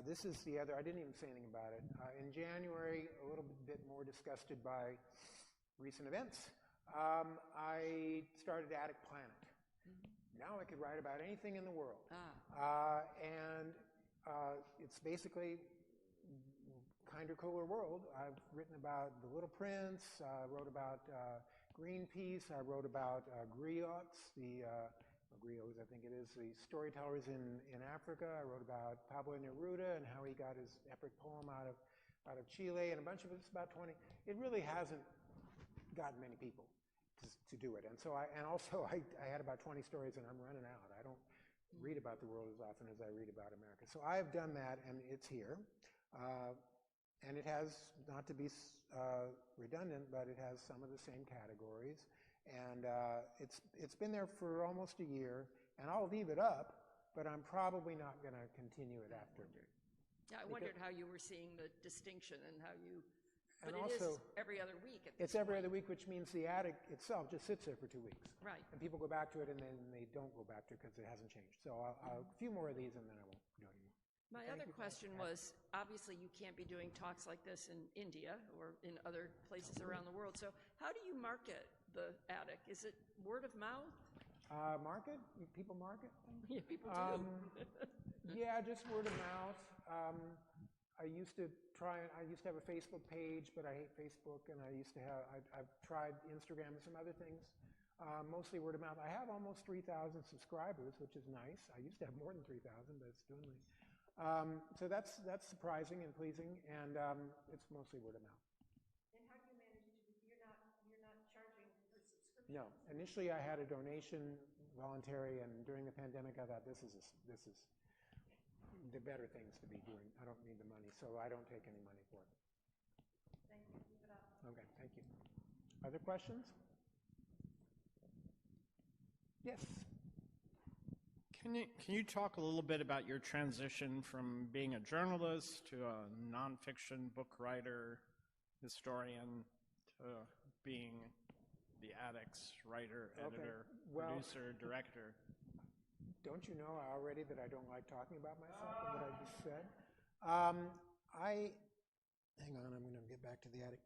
B: This is the other, I didn't even say anything about it. In January, a little bit more disgusted by recent events, I started Attic Planet. Now I could write about anything in the world. And it's basically kinder, cooler world. I've written about The Little Prince, wrote about Greenpeace, I wrote about griots, griots I think it is, the storytellers in Africa. I wrote about Pablo Neruda and how he got his epic poem out of Chile, and a bunch of it's about 20. It really hasn't gotten many people to do it. And so I had about 20 stories, and I'm running out. I don't read about the world as often as I read about America. So I have done that, and it's here. And it has, not to be redundant, but it has some of the same categories. And it's been there for almost a year, and I'll leave it up, but I'm probably not going to continue it after.
F: Yeah, I wondered how you were seeing the distinction and how you...
B: And
F: But it
B: also,
F: is every other week at
B: it's
F: this
B: every
F: point.
B: other week, which means the attic itself just sits there for 2 weeks.
F: Right.
B: And people go back to it, and then they don't go back to it because it hasn't changed. So a few more of these, and then I won't do it anymore.
F: My other question was, obviously you can't be doing talks like this in India or in other places around the world. So how do you market the attic? Is it word of mouth?
B: Market? People market?
F: Yeah, people do.
B: Yeah, just word of mouth. I used to have a Facebook page, but I hate Facebook, and I've tried Instagram and some other things. Mostly word of mouth. I have almost 3,000 subscribers, which is nice. I used to have more than 3,000, but it's dwindling. So that's surprising and pleasing, and it's mostly word of mouth.
F: And how do you manage it? You're not charging for subscription?
B: No. Initially, I had a donation, voluntary, and during the pandemic, I thought this is the better things to be doing. I don't need the money, so I don't take any money for it.
F: Thank you. Keep it up.
B: Okay, thank you. Other questions? Yes.
G: Can you talk a little bit about your transition from being a journalist to a nonfiction book writer, historian, to being the Attic's writer, editor, producer, director?
B: Don't you know already that I don't like talking about myself and what I just said? Hang on, I'm going to get back to the Attic.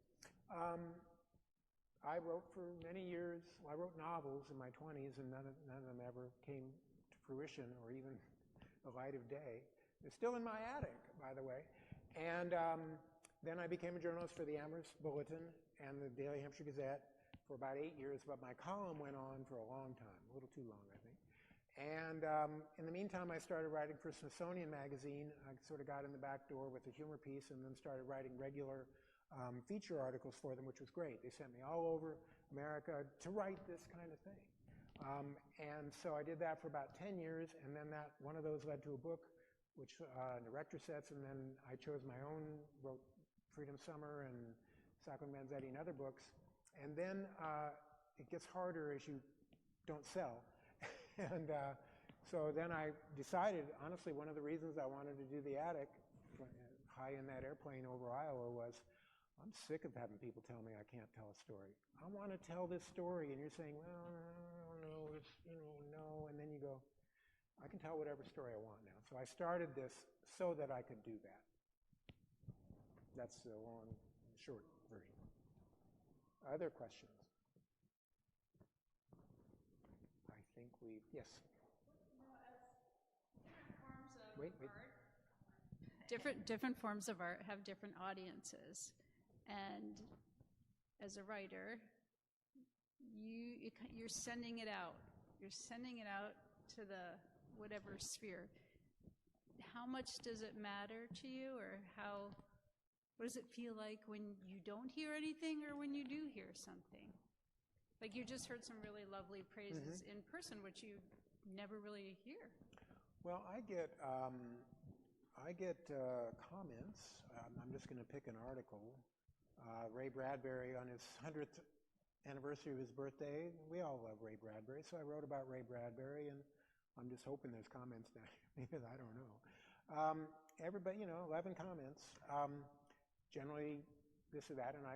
B: I wrote for many years. I wrote novels in my 20s, and none of them ever came to fruition or even the light of day. They're still in my attic, by the way. And then I became a journalist for the Amherst Bulletin and the Daily Hampshire Gazette for about 8 years, but my column went on for a long time, a little too long, I think. And in the meantime, I started writing for Smithsonian Magazine. I sort of got in the back door with a humor piece and then started writing regular feature articles for them, which was great. They sent me all over America to write this kind of thing. And so I did that for about 10 years, and then one of those led to a book, which director sets, and then I chose my own, wrote Freedom Summer and Sacco and Vanzetti and other books. And then it gets harder as you don't sell. And so then I decided, honestly, one of the reasons I wanted to do the Attic high in that airplane over Iowa was, I'm sick of having people tell me I can't tell a story. I want to tell this story, and you're saying, well, no, it's, no, and then you go, I can tell whatever story I want now. So I started this so that I could do that. That's the long, short version. Other questions? I think yes. Wait.
H: Different forms of art have different audiences, and as a writer, you're sending it out. You're sending it out to the whatever sphere. How much does it matter to you, or what does it feel like when you don't hear anything, or when you do hear something? Like, you just heard some really lovely praises in person, which you never really hear.
B: Well, I get comments. I'm just going to pick an article. Ray Bradbury, on his 100th anniversary of his birthday, we all love Ray Bradbury, so I wrote about Ray Bradbury, and I'm just hoping there's comments down here, because I don't know. Everybody, 11 comments. Generally this or that, and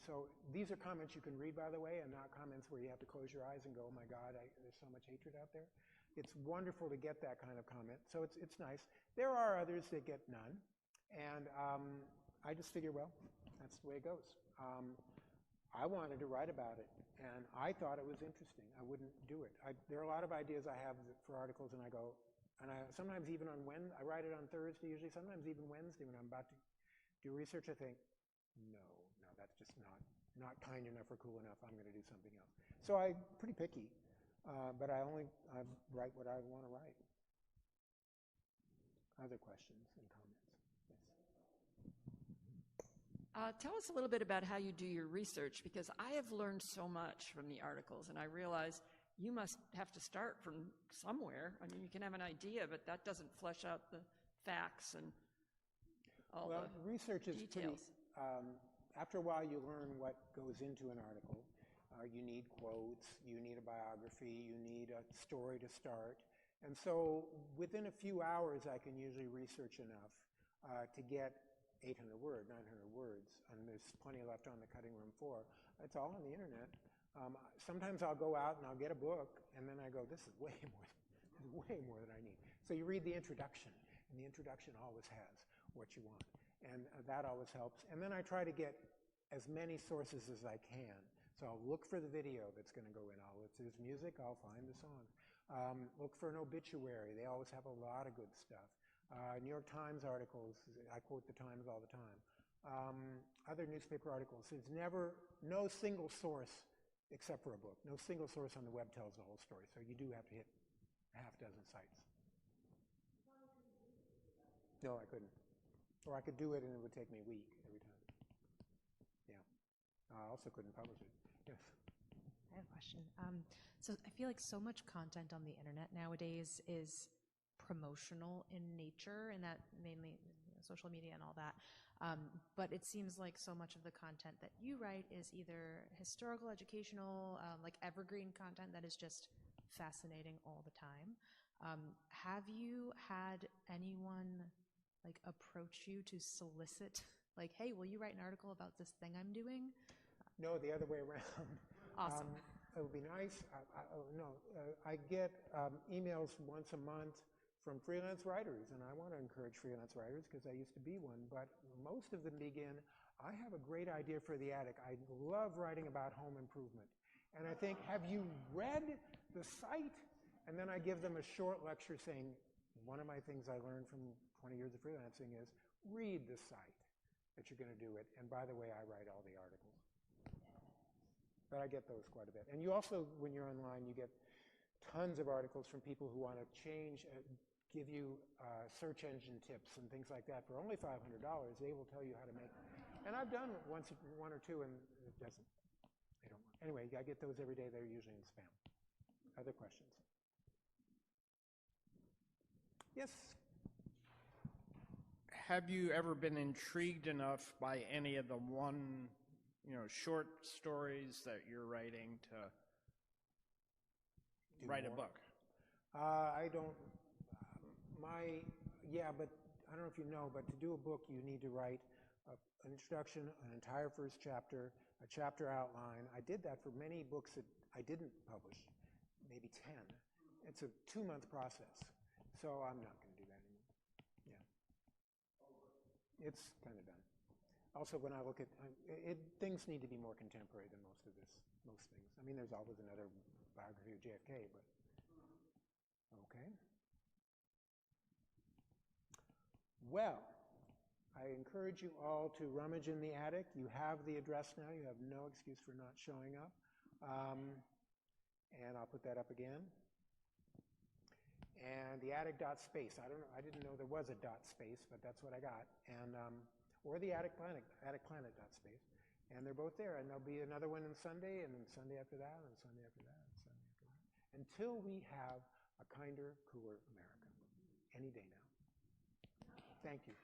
B: so these are comments you can read, by the way, and not comments where you have to close your eyes and go, oh my God, there's so much hatred out there. it's wonderful to get that kind of comment. So it's nice. There are others that get none. And I just figure, well, that's the way it goes. I wanted to write about it, and I thought it was interesting. I wouldn't do it. There are a lot of ideas I have for articles, and I go, and I sometimes even on Wednesday, I write it on Thursday usually, sometimes even Wednesday when I'm about to do research, I think, no, that's just not kind enough or cool enough. I'm going to do something else. So I'm pretty picky, but I write what I want to write. Other questions and comments? Yes.
F: Tell us a little bit about how you do your research, because I have learned so much from the articles, and I realize you must have to start from somewhere. I mean, you can have an idea, but that doesn't flesh out the facts and all the
B: research is
F: details.
B: After a while, you learn what goes into an article. You need quotes, you need a biography, you need a story to start. And so within a few hours, I can usually research enough to get 800 words, 900 words, and there's plenty left on the cutting room floor. It's all on the internet. Sometimes I'll go out and I'll get a book, and then I go, this is way more than I need. So you read the introduction, and the introduction always has what you want, and that always helps. And then I try to get as many sources as I can. So I'll look for the video that's going to go in. If there's music, I'll find the song. Look for an obituary. They always have a lot of good stuff. New York Times articles, I quote the Times all the time. Other newspaper articles. There's no single source except for a book. No single source on the web tells the whole story. So you do have to hit a half dozen sites. No, I couldn't. Or I could do it and it would take me a week every time. Yeah. I also couldn't publish it. Yes.
A: I have a question. So I feel like so much content on the internet nowadays is promotional in nature, and that mainly social media and all that. But it seems like so much of the content that you write is either historical, educational, like evergreen content that is just fascinating all the time. Have you had anyone like approach you to solicit, like, hey, will you write an article about this thing I'm doing?
B: No, the other way around.
A: Awesome.
B: It would be nice. I get emails once a month from freelance writers, and I want to encourage freelance writers because I used to be one, but most of them begin, I have a great idea for the attic. I love writing about home improvement. And I think, have you read the site? And then I give them a short lecture saying, one of my things I learned from 20 years of freelancing is read the site that you're going to do it. And by the way, I write all the articles. But I get those quite a bit. And you also, when you're online, you get tons of articles from people who want to change, give you search engine tips and things like that. For only $500, they will tell you how to make it. And I've done one or two, and it doesn't. They don't work. Anyway, I get those every day. They're usually in spam. Other questions? Yes?
G: Have you ever been intrigued enough by any of the short stories that you're writing to write a book?
B: I don't. But I don't know if you know, but to do a book, you need to write an introduction, an entire first chapter, a chapter outline. I did that for many books that I didn't publish, maybe 10. It's a 2-month process, so I'm not going to do that anymore. Yeah. It's kind of done. Also, when I look at things need to be more contemporary than most things. I mean, there's always another biography of JFK, but okay. Well, I encourage you all to rummage in the attic. You have the address now. You have no excuse for not showing up. And I'll put that up again. And the attic.space. I don't know. I didn't know there was a .space, but that's what I got. And or the atticplanet.space. And they're both there. And there'll be another one on Sunday, and then Sunday after that, and Sunday after that, and Sunday after that. Until we have a kinder, cooler America. Any day now. Thank you.